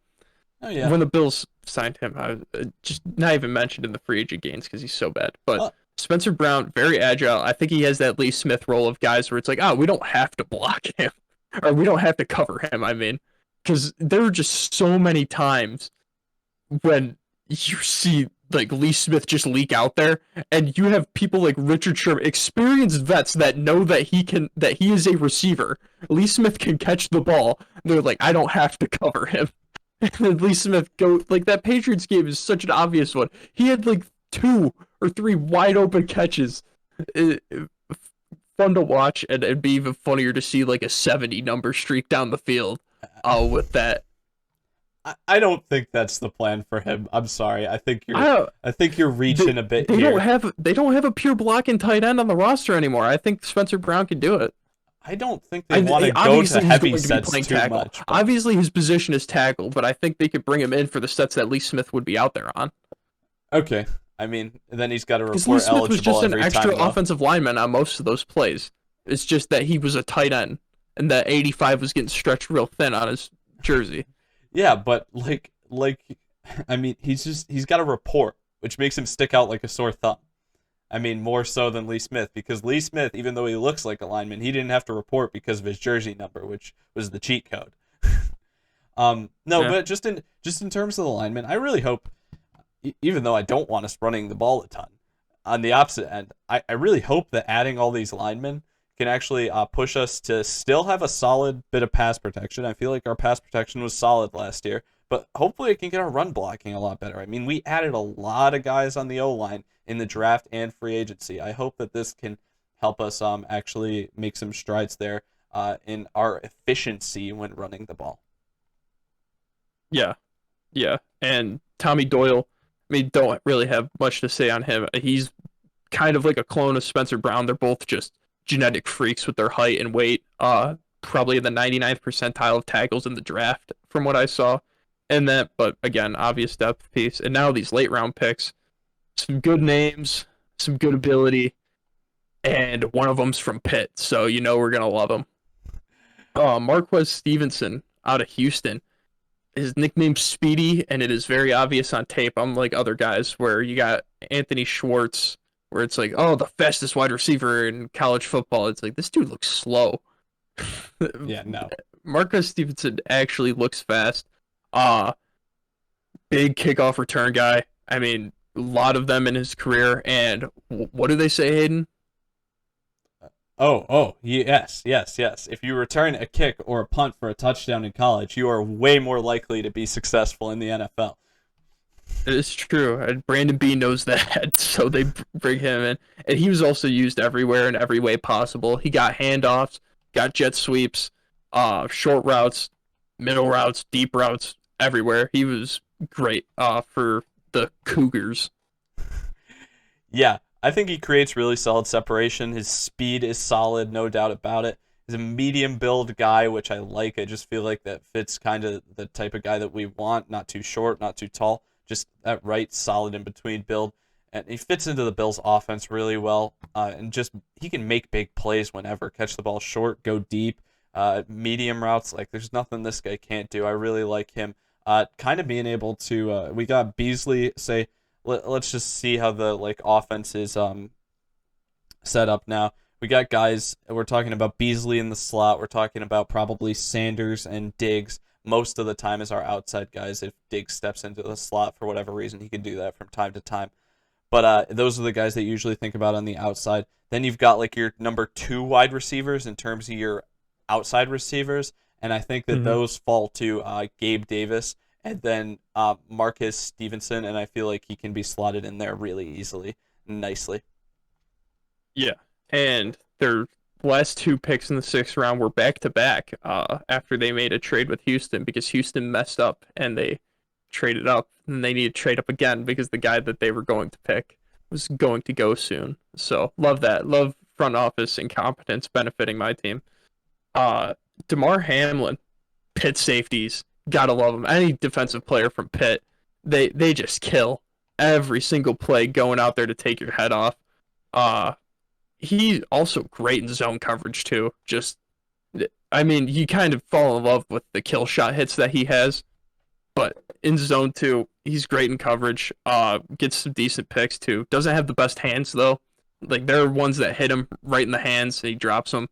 S1: Oh yeah.
S2: when the Bills signed him, I just not even mentioned in the free agent gains because he's so bad. But
S1: Uh,
S2: Spencer Brown, very agile. I think he has that Lee Smith role of guys where it's like, oh, we don't have to block him, or we don't have to cover him. I mean, because there are just so many times when you see like Lee Smith just leak out there, and you have people like Richard Sherman, experienced vets that know that he is a receiver. Lee Smith can catch the ball. They're like, I don't have to cover him. And then Lee Smith go like that Patriots game is such an obvious one. He had like 2 or 3 wide open catches. Fun to watch, and it'd be even funnier to see like a 70 number streak down the field with that.
S1: I don't think that's the plan for him. I'm sorry.
S2: I
S1: I think you're reaching a bit
S2: They
S1: here.
S2: don't have a pure blocking tight end on the roster anymore. I think Spencer Brown can do it.
S1: I don't think they want to go to
S2: Obviously he's
S1: heavy
S2: going to be
S1: sets
S2: playing
S1: too
S2: tackle.
S1: much. But
S2: Obviously his position is tackle, but I think they could bring him in for the sets that Lee Smith would be out there on.
S1: okay, I mean, then he's got to
S2: Because Lee
S1: report
S2: Smith was
S1: eligible
S2: just an
S1: every
S2: extra
S1: time though.
S2: offensive lineman on most of those plays. It's just that he was a tight end, and that 85 was getting stretched real thin on his jersey.
S1: Yeah, but I mean, he's got a report, which makes him stick out like a sore thumb. I mean, more so than Lee Smith, because Lee Smith, even though he looks like a lineman, he didn't have to report because of his jersey number, which was the cheat code. No,
S2: Yeah.
S1: but just in terms of the linemen, I really hope, even though I don't want us running the ball a ton, on the opposite end, I really hope that adding all these linemen can actually push us to still have a solid bit of pass protection. I feel like our pass protection was solid last year, but hopefully it can get our run blocking a lot better. I mean, we added a lot of guys on the O-line in the draft and free agency. I hope that this can help us actually make some strides there in our efficiency when running the ball.
S2: Yeah, yeah. And Tommy Doyle, I mean, don't really have much to say on him. He's kind of like a clone of Spencer Brown. They're both just genetic freaks with their height and weight. Probably in the 99th percentile of tackles in the draft, from what I saw. And that, but again, obvious depth piece. And now these late round picks, some good names, some good ability, and one of them's from Pitt, so you know we're gonna love him. Marquez Stevenson out of Houston. His nickname's Speedy, and it is very obvious on tape, unlike other guys where you got Anthony Schwartz, where it's like, oh, the fastest wide receiver in college football. It's like, this dude looks slow.
S1: Yeah, no.
S2: Marcus Stevenson actually looks fast. Uh, Big kickoff return guy. I mean, a lot of them in his career. And what do they say, Hayden?
S1: Yes. If you return a kick or a punt for a touchdown in college, you are way more likely to be successful in the NFL.
S2: It's true. And Brandon B knows that, so they bring him in. And he was also used everywhere in every way possible. He got handoffs, got jet sweeps, short routes, middle routes, deep routes, everywhere. He was great for the Cougars.
S1: Yeah, I think he creates really solid separation. His speed is solid, no doubt about it. He's a medium build guy, which I like. I just feel like that fits kind of the type of guy that we want. Not too short, not too tall. Just that right, solid in between build. And he fits into the Bills' offense really well. And just he can make big plays whenever. Catch the ball short, go deep, medium routes. Like there's nothing this guy can't do. I really like him. Kind of being able to. We got Beasley say. Let's just see how the offense is set up now. We got guys. We're talking about Beasley in the slot. We're talking about probably Sanders and Diggs. Most of the time is our outside guys. If Diggs steps into the slot for whatever reason, he can do that from time to time. But those are the guys that you usually think about on the outside. Then you've got your number 2 wide receivers in terms of your outside receivers, and I think that those fall to Gabe Davis and then Marcus Stevenson, and I feel like he can be slotted in there really easily, nicely.
S2: Yeah, and their last 2 picks in the 6th round were back to back after they made a trade with Houston because Houston messed up and they traded up and they need to trade up again because the guy that they were going to pick was going to go soon. So love that. Love front office incompetence benefiting my team. DeMar Hamlin, Pitt safeties, gotta love them. Any defensive player from Pitt, they just kill every single play going out there to take your head off. He's also great in zone coverage too. Just, I mean, you kind of fall in love with the kill shot hits that he has, but in zone 2, he's great in coverage. Gets some decent picks too. Doesn't have the best hands though. Like there are ones that hit him right in the hands and he drops them.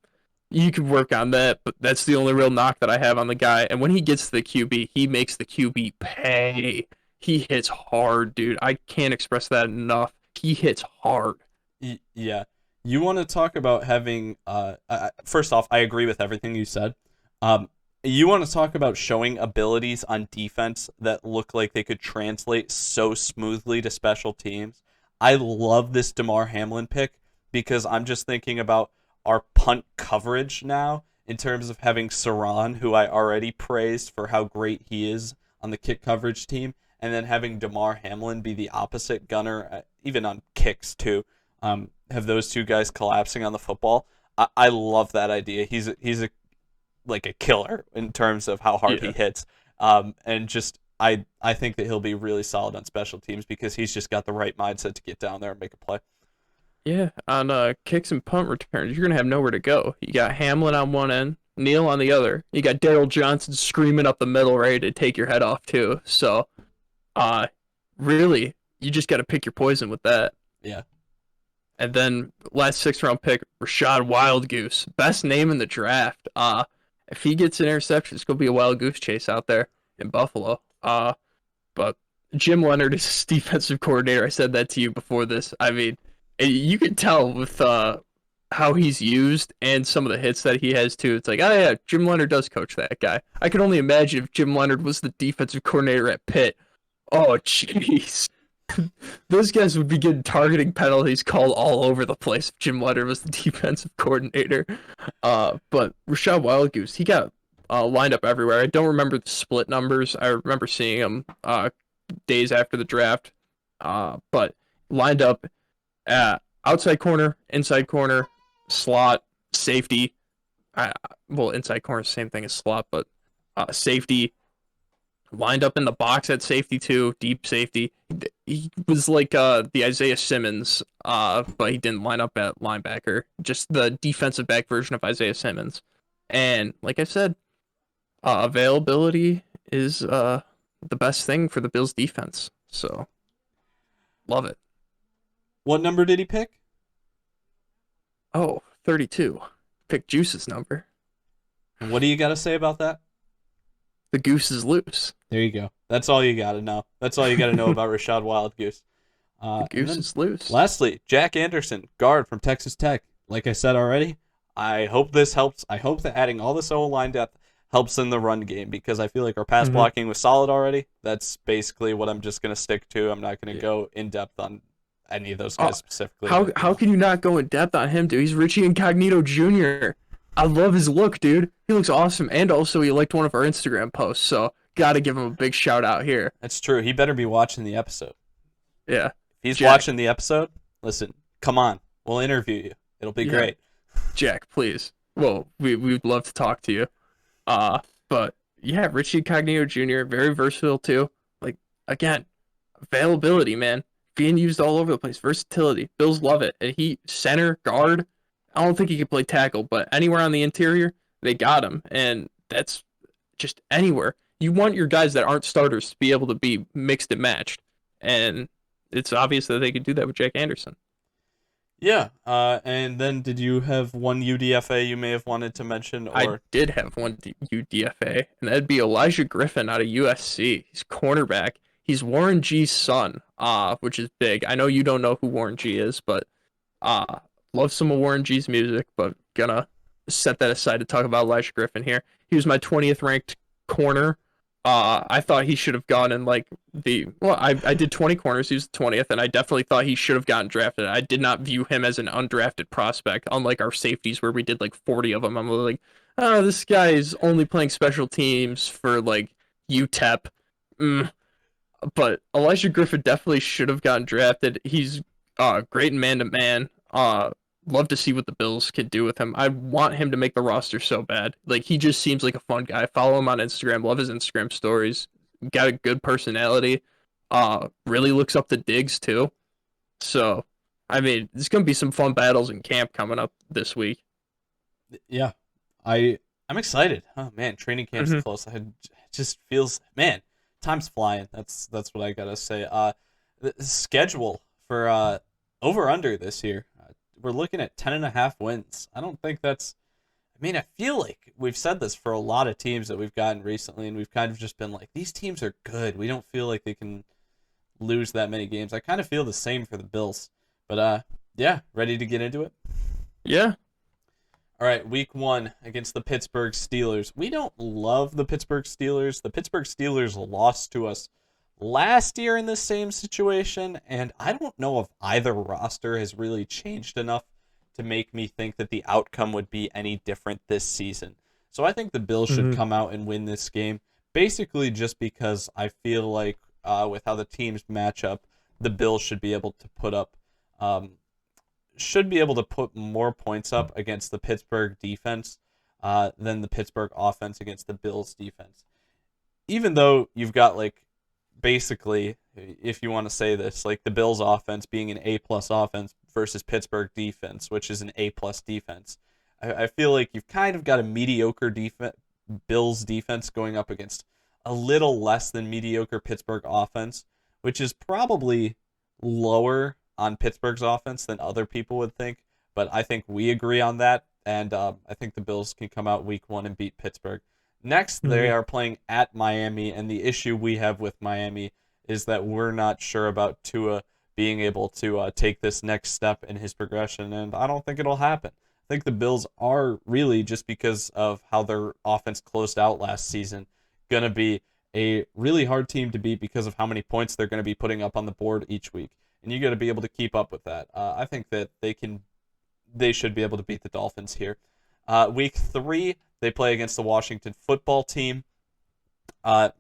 S2: You could work on that, but that's the only real knock that I have on the guy. And when he gets to the QB, he makes the QB pay. He hits hard, dude. I can't express that enough. He hits hard.
S1: Yeah. You want to talk about having first off, I agree with everything you said. You want to talk about showing abilities on defense that look like they could translate so smoothly to special teams. I love this DeMar Hamlin pick because I'm just thinking about our punt coverage now in terms of having Saran, who I already praised for how great he is on the kick coverage team, and then having DeMar Hamlin be the opposite gunner, even on kicks too. Have those 2 guys collapsing on the football. I love that idea. He's a like a killer in terms of how hard he
S2: Yeah.
S1: hits. And just I think that he'll be really solid on special teams because he's just got the right mindset to get down there and make a play.
S2: Yeah, on kicks and punt returns, you're gonna have nowhere to go. You got Hamlin on one end, Neal on the other. You got Daryl Johnson screaming up the middle, ready to take your head off too. So, uh, really, you just got to pick your poison with that.
S1: Yeah.
S2: And then last 6th round pick, Rashad Wild Goose, best name in the draft. If he gets an interception, it's gonna be a wild goose chase out there in Buffalo. But Jim Leonard is his defensive coordinator. I said that to you before this. I mean, you can tell with how he's used and some of the hits that he has too. It's like, oh yeah, Jim Leonard does coach that guy. I can only imagine if Jim Leonard was the defensive coordinator at Pitt. Oh jeez. Those guys would be getting targeting penalties called all over the place if Jim Leonard was the defensive coordinator. But Rashad Wildgoose, he got lined up everywhere. I don't remember the split numbers. I remember seeing him days after the draft. But lined up at outside corner, inside corner, slot, safety. Well, inside corner is the same thing as slot, but safety. Lined up in the box at safety too, deep safety. He was like the Isaiah Simmons, but he didn't line up at linebacker. Just the defensive back version of Isaiah Simmons. And like I said, availability is the best thing for the Bills defense. So, love it.
S1: What number did he pick?
S2: Oh, 32. Pick Juice's number.
S1: And what do you got to say about that?
S2: The goose is loose.
S1: There you go. That's all you got to know. That's all you got to know about Rashad Wildgoose.
S2: The goose is loose.
S1: Lastly, Jack Anderson, guard from Texas Tech. Like I said already, I hope this helps. I hope that adding all this O-line depth helps in the run game because I feel like our pass blocking was solid already. That's basically what I'm just going to stick to. I'm not going to go in depth on any of those guys specifically.
S2: How can you not go in depth on him, dude? He's Richie Incognito Jr. I love his look, dude. He looks awesome. And also, he liked one of our Instagram posts, so gotta give him a big shout out here.
S1: That's true. He better be watching the episode.
S2: Yeah.
S1: If he's
S2: Jack,
S1: watching the episode, listen, come on. We'll interview you. It'll be great.
S2: Jack, please. Well, we'd love to talk to you. But yeah, Richie Incognito Jr., very versatile too. Like, again, availability, man. Being used all over the place. Versatility. Bills love it. And he, center, guard, I don't think he can play tackle, but anywhere on the interior, they got him. And that's just anywhere. You want your guys that aren't starters to be able to be mixed and matched. And it's obvious that they could do that with Jack Anderson.
S1: Yeah. And then did you have one UDFA you may have wanted to mention? Or
S2: I did have one UDFA, and that'd be Elijah Griffin out of USC. He's cornerback. He's Warren G's son, which is big. I know you don't know who Warren G is, but love some of Warren G's music, but gonna set that aside to talk about Elijah Griffin here. He was my 20th ranked corner. I thought he should have gone in like I did 20 corners. He was the 20th, and I definitely thought he should have gotten drafted. I did not view him as an undrafted prospect, unlike our safeties where we did like 40 of them. I'm like, oh, this guy is only playing special teams for like UTEP. But Elijah Griffin definitely should have gotten drafted. He's great in man-to-man. Love to see what the Bills can do with him. I want him to make the roster so bad. Like, he just seems like a fun guy. Follow him on Instagram. Love his Instagram stories. Got a good personality. Really looks up to Diggs, too. So, I mean, there's going to be some fun battles in camp coming up this week.
S1: Yeah. I'm excited. Oh, man, training camp's close. It just feels, man, time's flying. That's what I got to say. The schedule for over-under this year. We're looking at 10.5 wins. I don't think that's... I mean, I feel like we've said this for a lot of teams that we've gotten recently, and we've kind of just been like, these teams are good. We don't feel like they can lose that many games. I kind of feel the same for the Bills. But, yeah, ready to get into it?
S2: Yeah.
S1: All right, week 1 against the Pittsburgh Steelers. We don't love the Pittsburgh Steelers. The Pittsburgh Steelers lost to us last year in this same situation, and I don't know if either roster has really changed enough to make me think that the outcome would be any different this season. So I think the Bills should come out and win this game, basically just because I feel like with how the teams match up, the Bills should be able to put up should be able to put more points up against the Pittsburgh defense than the Pittsburgh offense against the Bills defense. Even though you've got like basically, if you want to say this, like the Bills offense being an A+ offense versus Pittsburgh defense, which is an A+ defense. I feel like you've kind of got a mediocre Bills defense going up against a little less than mediocre Pittsburgh offense, which is probably lower on Pittsburgh's offense than other people would think. But I think we agree on that, and I think the Bills can come out week 1 and beat Pittsburgh. Next, they are playing at Miami, and the issue we have with Miami is that we're not sure about Tua being able to take this next step in his progression, and I don't think it'll happen. I think the Bills are really, just because of how their offense closed out last season, going to be a really hard team to beat because of how many points they're going to be putting up on the board each week, and you got to be able to keep up with that. I think that they should be able to beat the Dolphins here. Week 3, they play against the Washington football team.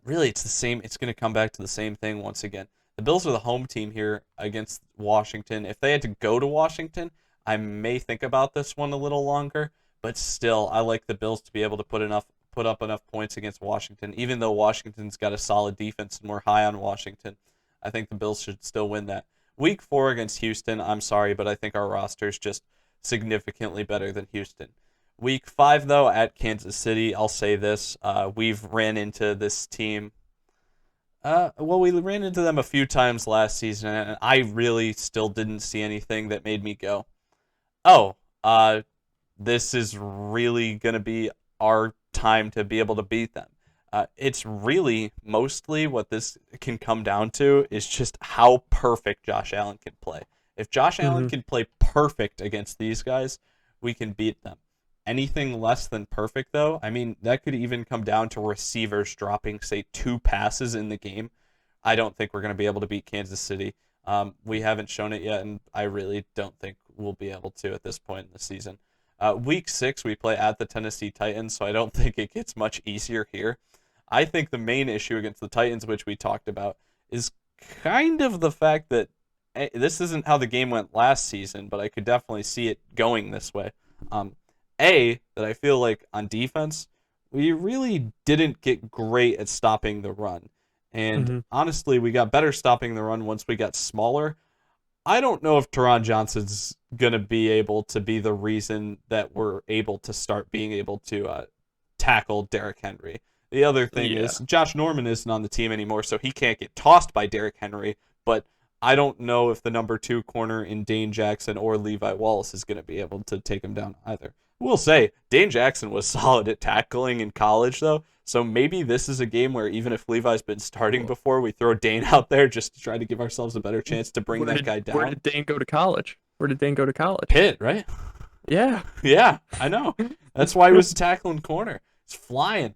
S1: Really, it's the same. It's going to come back to the same thing once again. The Bills are the home team here against Washington. If they had to go to Washington, I may think about this one a little longer, but still, I like the Bills to be able to put up enough points against Washington. Even though Washington's got a solid defense and we're high on Washington, I think the Bills should still win that. Week 4 against Houston, I'm sorry, but I think our roster is just significantly better than Houston. Week 5, though, at Kansas City, I'll say this. We've ran into this team. We ran into them a few times last season, and I really still didn't see anything that made me go, oh, this is really going to be our time to be able to beat them. It's really mostly what this can come down to is just how perfect Josh Allen can play. If Josh Allen can play perfect against these guys, we can beat them. Anything less than perfect, though, I mean, that could even come down to receivers dropping, say, 2 passes in the game. I don't think we're going to be able to beat Kansas City. We haven't shown it yet, and I really don't think we'll be able to at this point in the season. Week 6, we play at the Tennessee Titans, so I don't think it gets much easier here. I think the main issue against the Titans, which we talked about, is kind of the fact that this isn't how the game went last season, but I could definitely see it going this way. That I feel like on defense, we really didn't get great at stopping the run. And honestly, we got better stopping the run once we got smaller. I don't know if Teron Johnson's going to be able to be the reason that we're able to start being able to tackle Derrick Henry. The other thing is Josh Norman isn't on the team anymore, so he can't get tossed by Derrick Henry. But I don't know if the number 2 corner in Dane Jackson or Levi Wallace is going to be able to take him down either. We'll say Dane Jackson was solid at tackling in college, though, so maybe this is a game where even if Levi's been starting before, we throw Dane out there just to try to give ourselves a better chance to bring that guy down.
S2: Where did Dane go to college?
S1: Pitt, right?
S2: Yeah.
S1: Yeah, I know. That's why he was tackling corner. It's flying.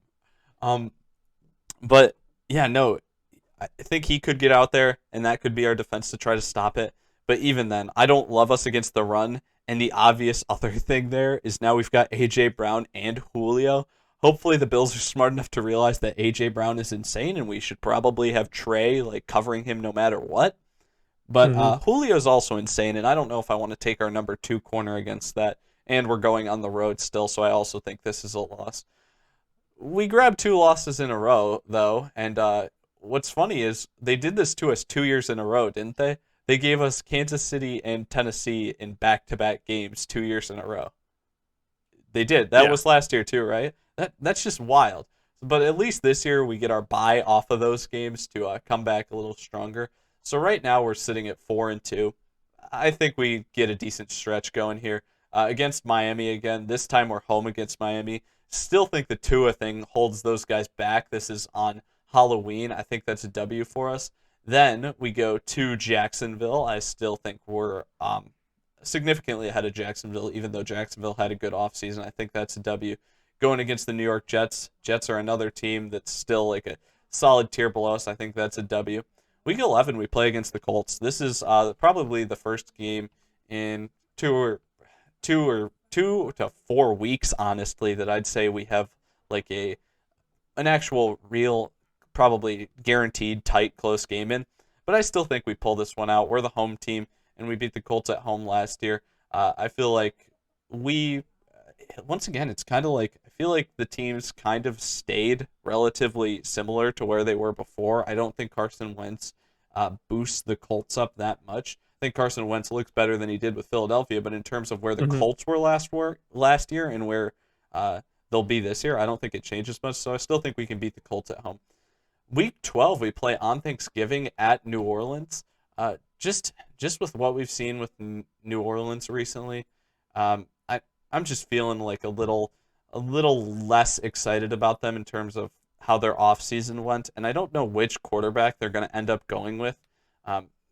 S1: But, yeah, no, I think he could get out there, and that could be our defense to try to stop it. But even then, I don't love us against the run. And the obvious other thing there is now we've got A.J. Brown and Julio. Hopefully the Bills are smart enough to realize that A.J. Brown is insane and we should probably have Trey covering him no matter what. But Julio's also insane, and I don't know if I want to take our number 2 corner against that. And we're going on the road still, so I also think this is a loss. We grabbed 2 losses in a row, though, and what's funny is they did this to us 2 years in a row, didn't they? They gave us Kansas City and Tennessee in back-to-back games 2 years in a row. They did. That was last year too, right? That's just wild. But at least this year we get our bye off of those games to come back a little stronger. So right now we're sitting at 4-2. I think we get a decent stretch going here. Against Miami again. This time we're home against Miami. Still think the Tua thing holds those guys back. This is on Halloween. I think that's a W for us. Then we go to Jacksonville. I still think we're significantly ahead of Jacksonville, even though Jacksonville had a good offseason. I think that's a W. Going against the New York Jets. Jets are another team that's still a solid tier below us. I think that's a W. Week 11, we play against the Colts. This is probably the first game in 2 to 4 weeks, honestly, that I'd say we have an actual real, probably guaranteed tight, close game in. But I still think we pull this one out. We're the home team, and we beat the Colts at home last year. I feel like we once again, it's kind of like I feel like the teams kind of stayed relatively similar to where they were before. I don't think Carson Wentz boosts the Colts up that much. I think Carson Wentz looks better than he did with Philadelphia, but in terms of where the
S2: Hmm.
S1: Colts were last year and where they'll be this year, I don't think it changes much. So I still think we can beat the Colts at home. Week 12, we play on Thanksgiving at New Orleans. Just with what we've seen with New Orleans recently, I'm just feeling like a little less excited about them in terms of how their offseason went, and I don't know which quarterback they're going to end up going with.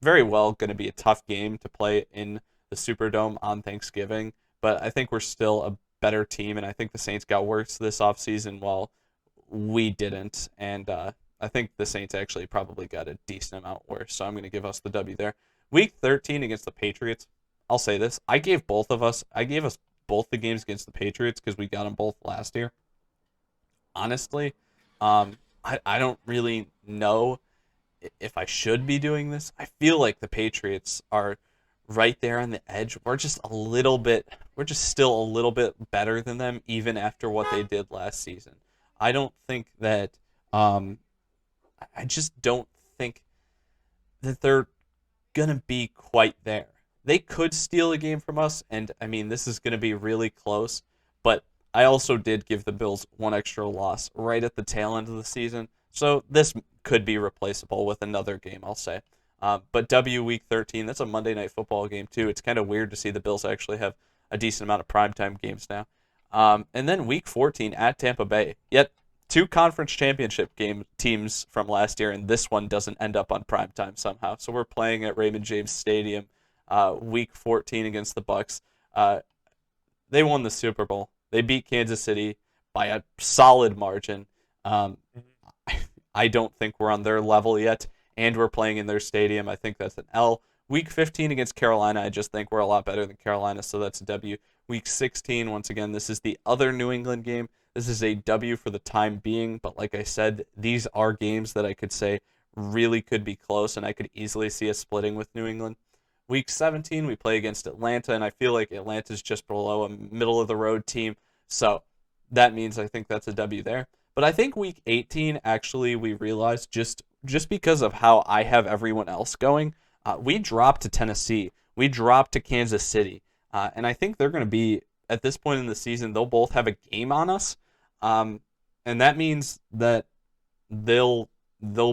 S1: Very well going to be a tough game to play in the Superdome on Thanksgiving, but I think we're still a better team, and I think the Saints got worse this offseason while we didn't, and I think the Saints actually probably got a decent amount worse, so I'm going to give us the W there. Week 13 against the Patriots. I'll say this: I gave us both the games against the Patriots because we got them both last year. Honestly, I don't really know if I should be doing this. I feel like the Patriots are right there on the edge. We're just still a little bit better than them, even after what they did last season. I don't think that, I just don't think that they're gonna be quite there. They could steal a game from us, and I mean this is gonna be really close. But I also did give the Bills one extra loss right at the tail end of the season, so this could be replaceable with another game. I'll say. But W Week 13, that's a Monday Night Football game too. It's kind of weird to see the Bills actually have a decent amount of primetime games now. And then Week 14 at Tampa Bay. Yet two conference championship game teams from last year, and this one doesn't end up on primetime somehow. So we're playing at Raymond James Stadium, Week 14 against the Bucks. They won the Super Bowl. They beat Kansas City by a solid margin. Um, I don't think we're on their level yet, and we're playing in their stadium. I think that's an L. Week 15 against Carolina, I just think we're a lot better than Carolina, so that's a W. Week 16, once again, this is the other New England game. This is a W for the time being, but like I said, these are games that I could say really could be close, and I could easily see us splitting with New England. Week 17, we play against Atlanta, and I feel like Atlanta's just below a middle of the road team, so that means I think that's a W there. But I think week 18, actually, we realized just because of how I have everyone else going, we dropped to Tennessee, we dropped to Kansas City, and I think they're going to be at this point in the season. They'll both have a game on us, um, and that means that they'll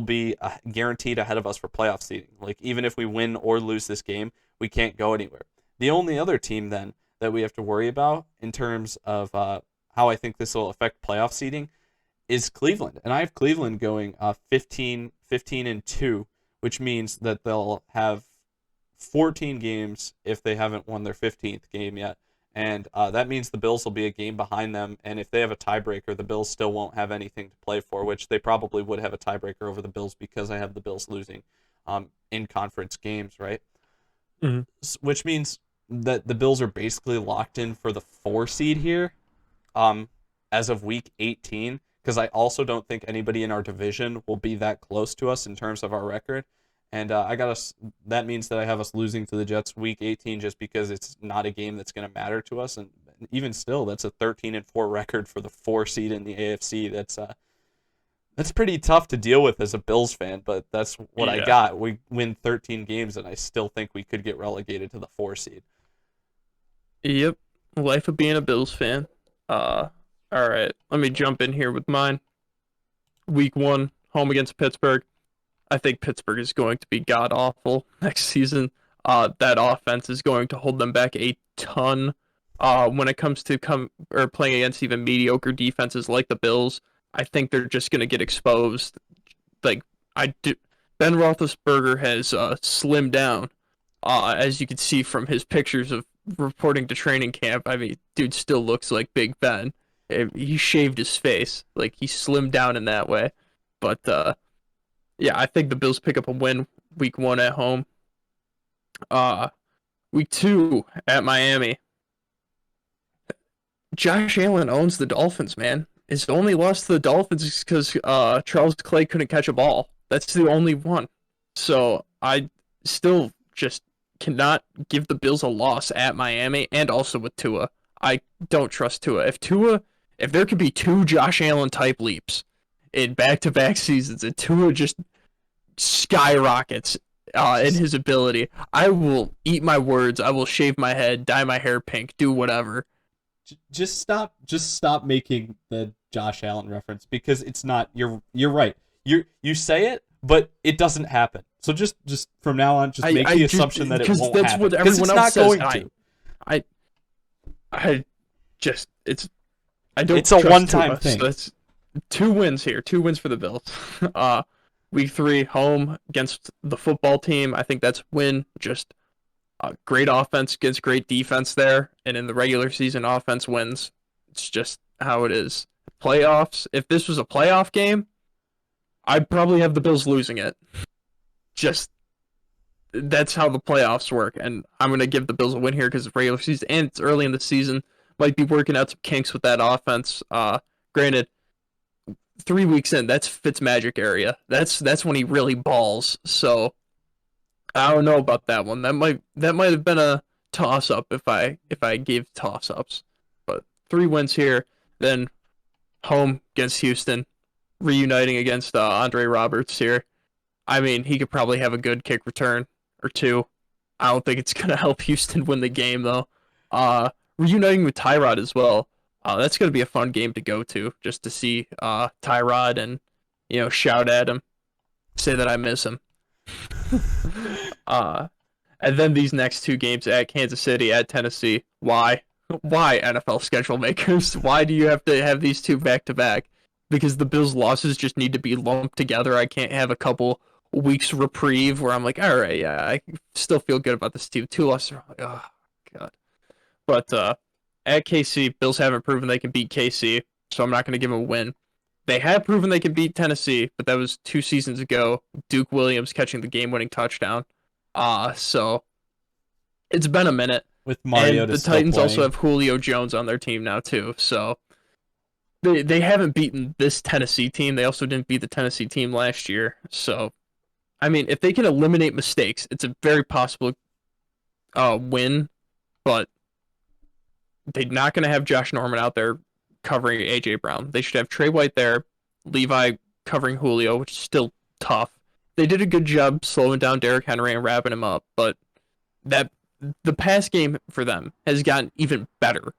S1: be guaranteed ahead of us for playoff seeding. Like even if we win or lose this game, we can't go anywhere. The only other team then that we have to worry about in terms of how I think this will affect playoff seeding is Cleveland. And I have Cleveland going 15-2, which means that they'll have 14 games if they haven't won their 15th game yet. And that means the Bills will be a game behind them. And if they have a tiebreaker, the Bills still won't have anything to play for, which they probably would have a tiebreaker over the Bills because I have the Bills losing in conference games, right?
S2: Hmm.
S1: Which means that the Bills are basically locked in for the 4 seed here as of week 18, because I also don't think anybody in our division will be that close to us in terms of our record. And I got us. That means that I have us losing to the Jets week 18 just because it's not a game that's going to matter to us. And even still, that's a 13-4 record for the 4 seed in the AFC. That's pretty tough to deal with as a Bills fan, but that's what I
S2: Yeah.
S1: got. We win 13 games, and I still think we could get relegated to the 4 seed.
S2: Yep. Life of being a Bills fan. All right. Let me jump in here with mine. Week 1, home against Pittsburgh. I think Pittsburgh is going to be god awful next season. That offense is going to hold them back a ton. When it comes to playing against even mediocre defenses like the Bills, I think they're just going to get exposed. Like I do, Ben Roethlisberger has slimmed down, as you can see from his pictures of reporting to training camp. I mean, dude still looks like Big Ben. He shaved his face, like he slimmed down in that way. But yeah, I think the Bills pick up a win week 1 at home. Uh, Week 2 at Miami. Josh Allen owns the Dolphins, man. His only loss to the Dolphins is because Charles Clay couldn't catch a ball. That's the only one. So I still just cannot give the Bills a loss at Miami and also with Tua. I don't trust Tua. If there could be two Josh Allen type leaps in back-to-back seasons and Tua just skyrockets in his ability, I will eat my words. I will shave my head, dye my hair pink, do whatever.
S1: Just stop making the Josh Allen reference, because it's not. You're right. You say it, but it doesn't happen. So just from now on, just make the assumption that it won't
S2: that's
S1: happen.
S2: What everyone else says. I don't.
S1: It's a one-time
S2: Tua,
S1: thing.
S2: So that's 2 wins here. 2 wins for the Bills. Week 3 home against the football team. I think that's win. Just great offense against great defense there, and in the regular season, offense wins. It's just how it is. Playoffs. If this was a playoff game, I'd probably have the Bills losing it. Just that's how the playoffs work, and I'm gonna give the Bills a win here because it's regular season and it's early in the season. Might be working out some kinks with that offense. Granted, 3 weeks in, that's Fitzmagic area. That's when he really balls. So I don't know about that one. That might have been a toss up if I gave toss ups. But 3 wins here, then home against Houston, reuniting against Andre Roberts here. I mean, he could probably have a good kick return or 2. I don't think it's gonna help Houston win the game though. Reuniting with Tyrod as well. That's gonna be a fun game to go to, just to see Tyrod and shout at him, say that I miss him. And then these next 2 games at Kansas City, at Tennessee. Why NFL schedule makers? Why do you have to have these 2 back to back? Because the Bills' losses just need to be lumped together. I can't have a couple weeks reprieve where I'm like, all right, yeah, I still feel good about this team. 2 losses, I'm like, oh god. But at KC, Bills haven't proven they can beat KC, so I'm not going to give them a win. They have proven they can beat Tennessee, but that was 2 seasons ago. Duke Williams catching the game-winning touchdown. So it's been a minute.
S1: With Mariota
S2: and the
S1: still
S2: Titans
S1: playing.
S2: also have Julio Jones on their team now too. So they haven't beaten this Tennessee team. They also didn't beat the Tennessee team last year. So I mean, if they can eliminate mistakes, it's a very possible win. But they're not going to have Josh Norman out there covering A.J. Brown. They should have Trey White there, Levi covering Julio, which is still tough. They did a good job slowing down Derrick Henry and wrapping him up, but the pass game for them has gotten even better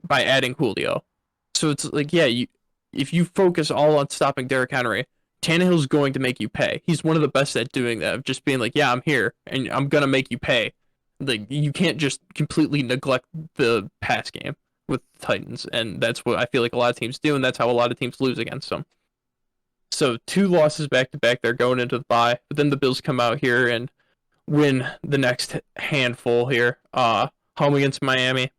S2: by adding Julio. So it's like, yeah, if you focus all on stopping Derrick Henry, Tannehill's going to make you pay. He's one of the best at doing that, of just being like, yeah, I'm here, and I'm going to make you pay. Like, you can't just completely neglect the pass game with the Titans, and that's what I feel like a lot of teams do, and that's how a lot of teams lose against them. So 2 losses back-to-back, they're going into the bye, but then the Bills come out here and win the next handful here. Home against Miami.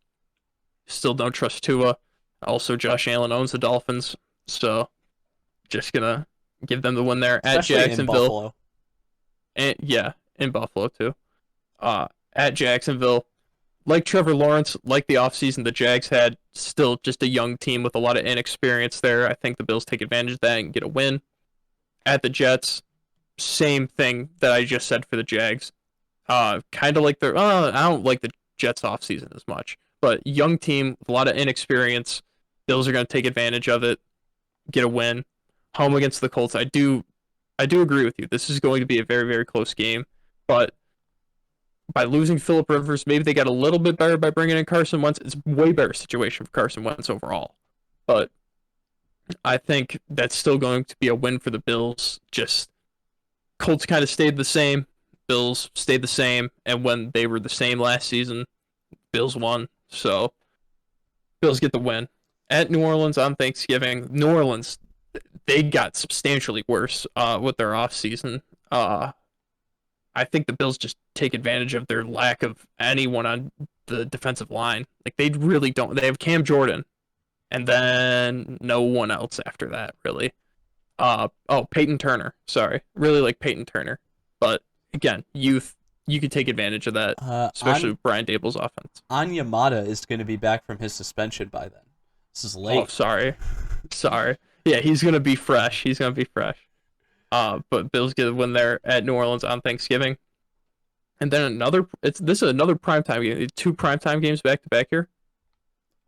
S2: Still don't trust Tua. Also, Josh Allen owns the Dolphins, so just gonna give them the win there.
S1: Especially
S2: at Jacksonville.
S1: in Buffalo.
S2: And yeah, in Buffalo too. At Jacksonville, like Trevor Lawrence, like the offseason the Jags had, still just a young team with a lot of inexperience there. I think the Bills take advantage of that and get a win. At the Jets, same thing that I just said for the Jags. Kind of like I don't like the Jets offseason as much, but young team with a lot of inexperience. Bills are going to take advantage of it, get a win. Home against the Colts. I do agree with you. This is going to be a very, very close game, but by losing Phillip Rivers, maybe they got a little bit better by bringing in Carson Wentz. It's a way better situation for Carson Wentz overall, but I think that's still going to be a win for the Bills. Just Colts kind of stayed the same. Bills stayed the same, and when they were the same last season, Bills won. So Bills get the win. At New Orleans on Thanksgiving, New Orleans, they got substantially worse with their offseason. I think the Bills just take advantage of their lack of anyone on the defensive line. Like, they really don't. They have Cam Jordan, and then no one else after that, really. Peyton Turner. Sorry. Really like Peyton Turner. But, again, youth, you could take advantage of that, especially with Brian Dable's offense.
S1: Anyamata is going to be back from his suspension by then. This is late.
S2: Oh, sorry. Yeah, he's going to be fresh. But Bills get a win there at New Orleans on Thanksgiving. And then this is another primetime game. Two primetime games back to back here.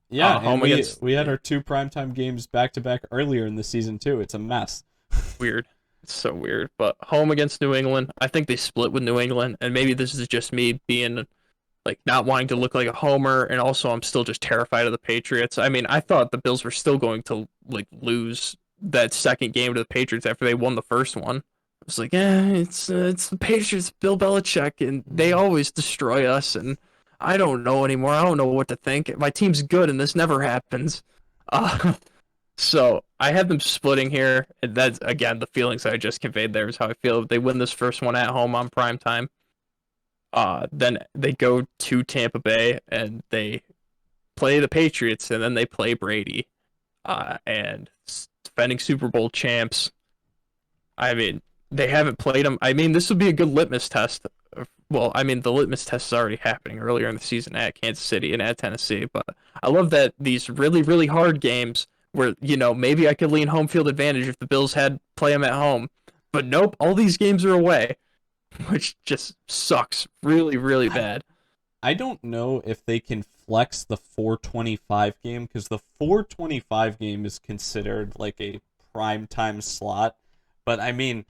S1: Yeah, and
S2: Home
S1: we
S2: against
S1: we had our two primetime games back to back earlier in the season too. It's a mess.
S2: weird. It's so weird. But home against New England. I think they split with New England, and maybe this is just me being like not wanting to look like a homer, and also I'm still just terrified of the Patriots. I mean, I thought the Bills were still going to like lose that second game to the Patriots after they won the first one. I was like, it's the Patriots, Bill Belichick, and they always destroy us, and I don't know anymore. I don't know what to think. My team's good, and this never happens. Uh, so I have them splitting here, and that's again the feelings I just conveyed. There is how I feel. If they win this first one at home on prime time, then they go to Tampa Bay and they play the Patriots, and then they play Brady, and defending Super Bowl champs. I mean, they haven't played them. I mean, this would be a good litmus test. Well, I mean, the litmus test is already happening earlier in the season at Kansas City and at Tennessee, but I love that these really, really hard games where, maybe I could lean home field advantage if the Bills had play them at home. But nope, all these games are away, which just sucks really, really
S1: I,
S2: bad.
S1: I don't know if they can flex the 425 game because the 425 game is considered like a prime time slot. But I mean,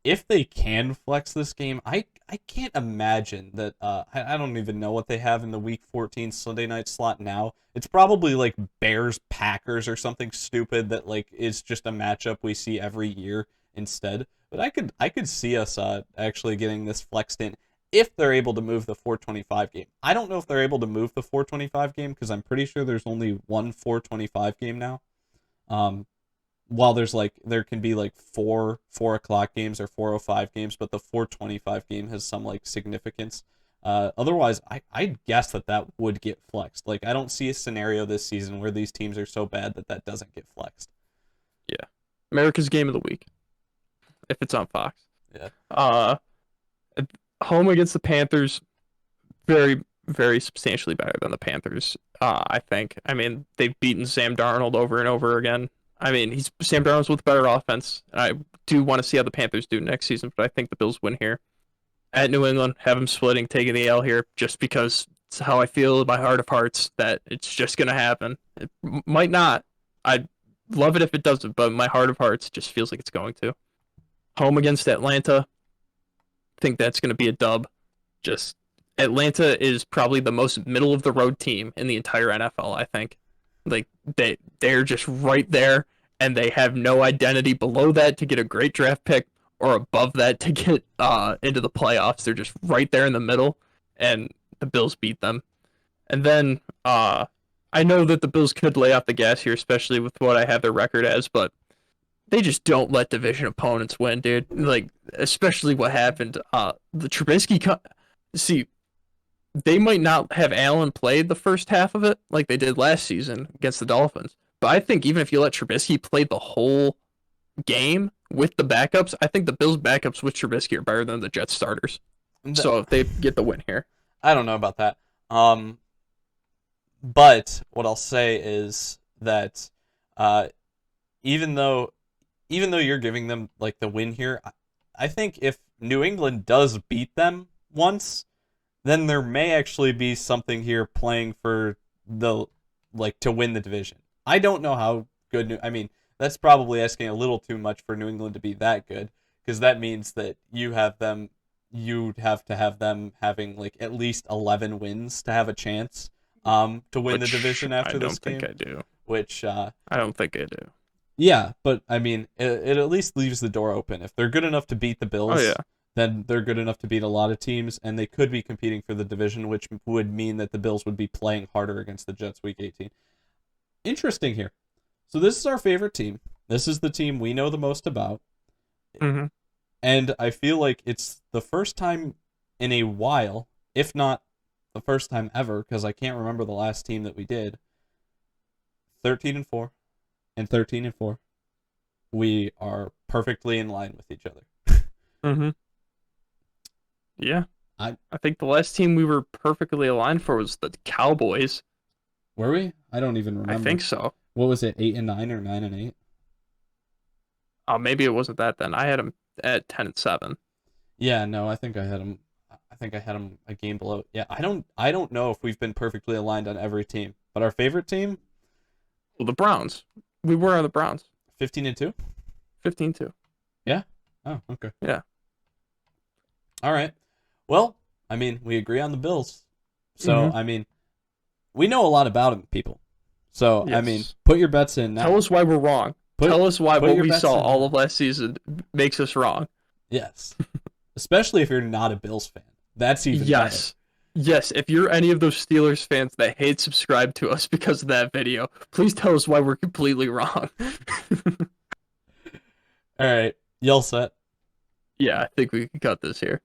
S1: if they can flex this game, I can't imagine that. I don't even know what they have in the Week 14 Sunday night slot now. It's probably like Bears Packers or something stupid that like is just a matchup we see every year instead. But I could see us actually getting this flexed in if they're able to move the 425 game. I don't know if they're able to move the 425 game because I'm pretty sure there's only one 425 game now. Um, while there can be like 4 o'clock games or 4:05 games, but the 425 game has some like significance. Otherwise, I'd guess that would get flexed. Like I don't see a scenario this season where these teams are so bad that doesn't get flexed.
S2: Yeah. America's game of the week, if it's on Fox.
S1: Yeah.
S2: Home against the Panthers, very, very substantially better than the Panthers, I think. I mean, they've beaten Sam Darnold over and over again. I mean, Sam Darnold's with better offense. And I do want to see how the Panthers do next season, but I think the Bills win here. At New England, have them splitting, taking the L here, just because it's how I feel in my heart of hearts that it's just going to happen. It might not. I'd love it if it doesn't, but my heart of hearts just feels like it's going to. Home against Atlanta, think that's going to be a dub. Just Atlanta is probably the most middle of the road team in the entire NFL, I think. Like they're just right there and they have no identity below that to get a great draft pick or above that to get into the playoffs. They're just right there in the middle and the Bills beat them. And then I know that the Bills could lay off the gas here, especially with what I have their record as, but they just don't let division opponents win, dude. Like, especially what happened. The Trubisky, see, they might not have Allen played the first half of it like they did last season against the Dolphins. But I think even if you let Trubisky play the whole game with the backups, I think the Bills' backups with Trubisky are better than the Jets starters. So if they get the win here,
S1: I don't know about that. But what I'll say is that even though you're giving them like the win here, I think if New England does beat them once, then there may actually be something here playing for the to win the division. I don't know how good I mean, that's probably asking a little too much for New England to be that good because that means that you'd have to have them having like at least 11 wins to have a chance to win the division after this game.
S2: I don't think I do.
S1: Which
S2: I don't think I do.
S1: Yeah, but I mean, it at least leaves the door open. If they're good enough to beat the Bills, then they're good enough to beat a lot of teams, and they could be competing for the division, which would mean that the Bills would be playing harder against the Jets Week 18. Interesting here. So this is our favorite team. This is the team we know the most about.
S2: Mm-hmm.
S1: And I feel like it's the first time in a while, if not the first time ever, because I can't remember the last team that we did, 13-4. And 13-4, we are perfectly in line with each other.
S2: Mm-hmm. Yeah. I think the last team we were perfectly aligned for was the Cowboys.
S1: Were we? I don't even remember.
S2: I think so.
S1: What was it, 8-9 or 9-8?
S2: Maybe it wasn't that then. I had them at 10-7.
S1: Yeah, no, I think I had them. I think I had them a game below. Yeah, I don't know if we've been perfectly aligned on every team, but our favorite team,
S2: Well, the Browns. We were on the Browns.
S1: 15-2.
S2: 15-2.
S1: Yeah. Oh, okay.
S2: Yeah.
S1: All right. Well, I mean, we agree on the Bills. So,
S2: Mm-hmm.
S1: I mean, we know a lot about them, people. So, I mean,
S2: Yes.
S1: put your bets in now.
S2: Tell us why we're wrong.
S1: Put,
S2: Tell us why
S1: put
S2: what
S1: your
S2: we
S1: bets
S2: saw
S1: in
S2: all
S1: now.
S2: of last season makes us wrong.
S1: Yes. Especially if you're not a Bills fan. That's even better.
S2: Yes. Yes, if you're any of those Steelers fans that hate subscribe to us because of that video, please tell us why we're completely wrong.
S1: All right. Y'all set.
S2: Yeah, I think we can cut this here.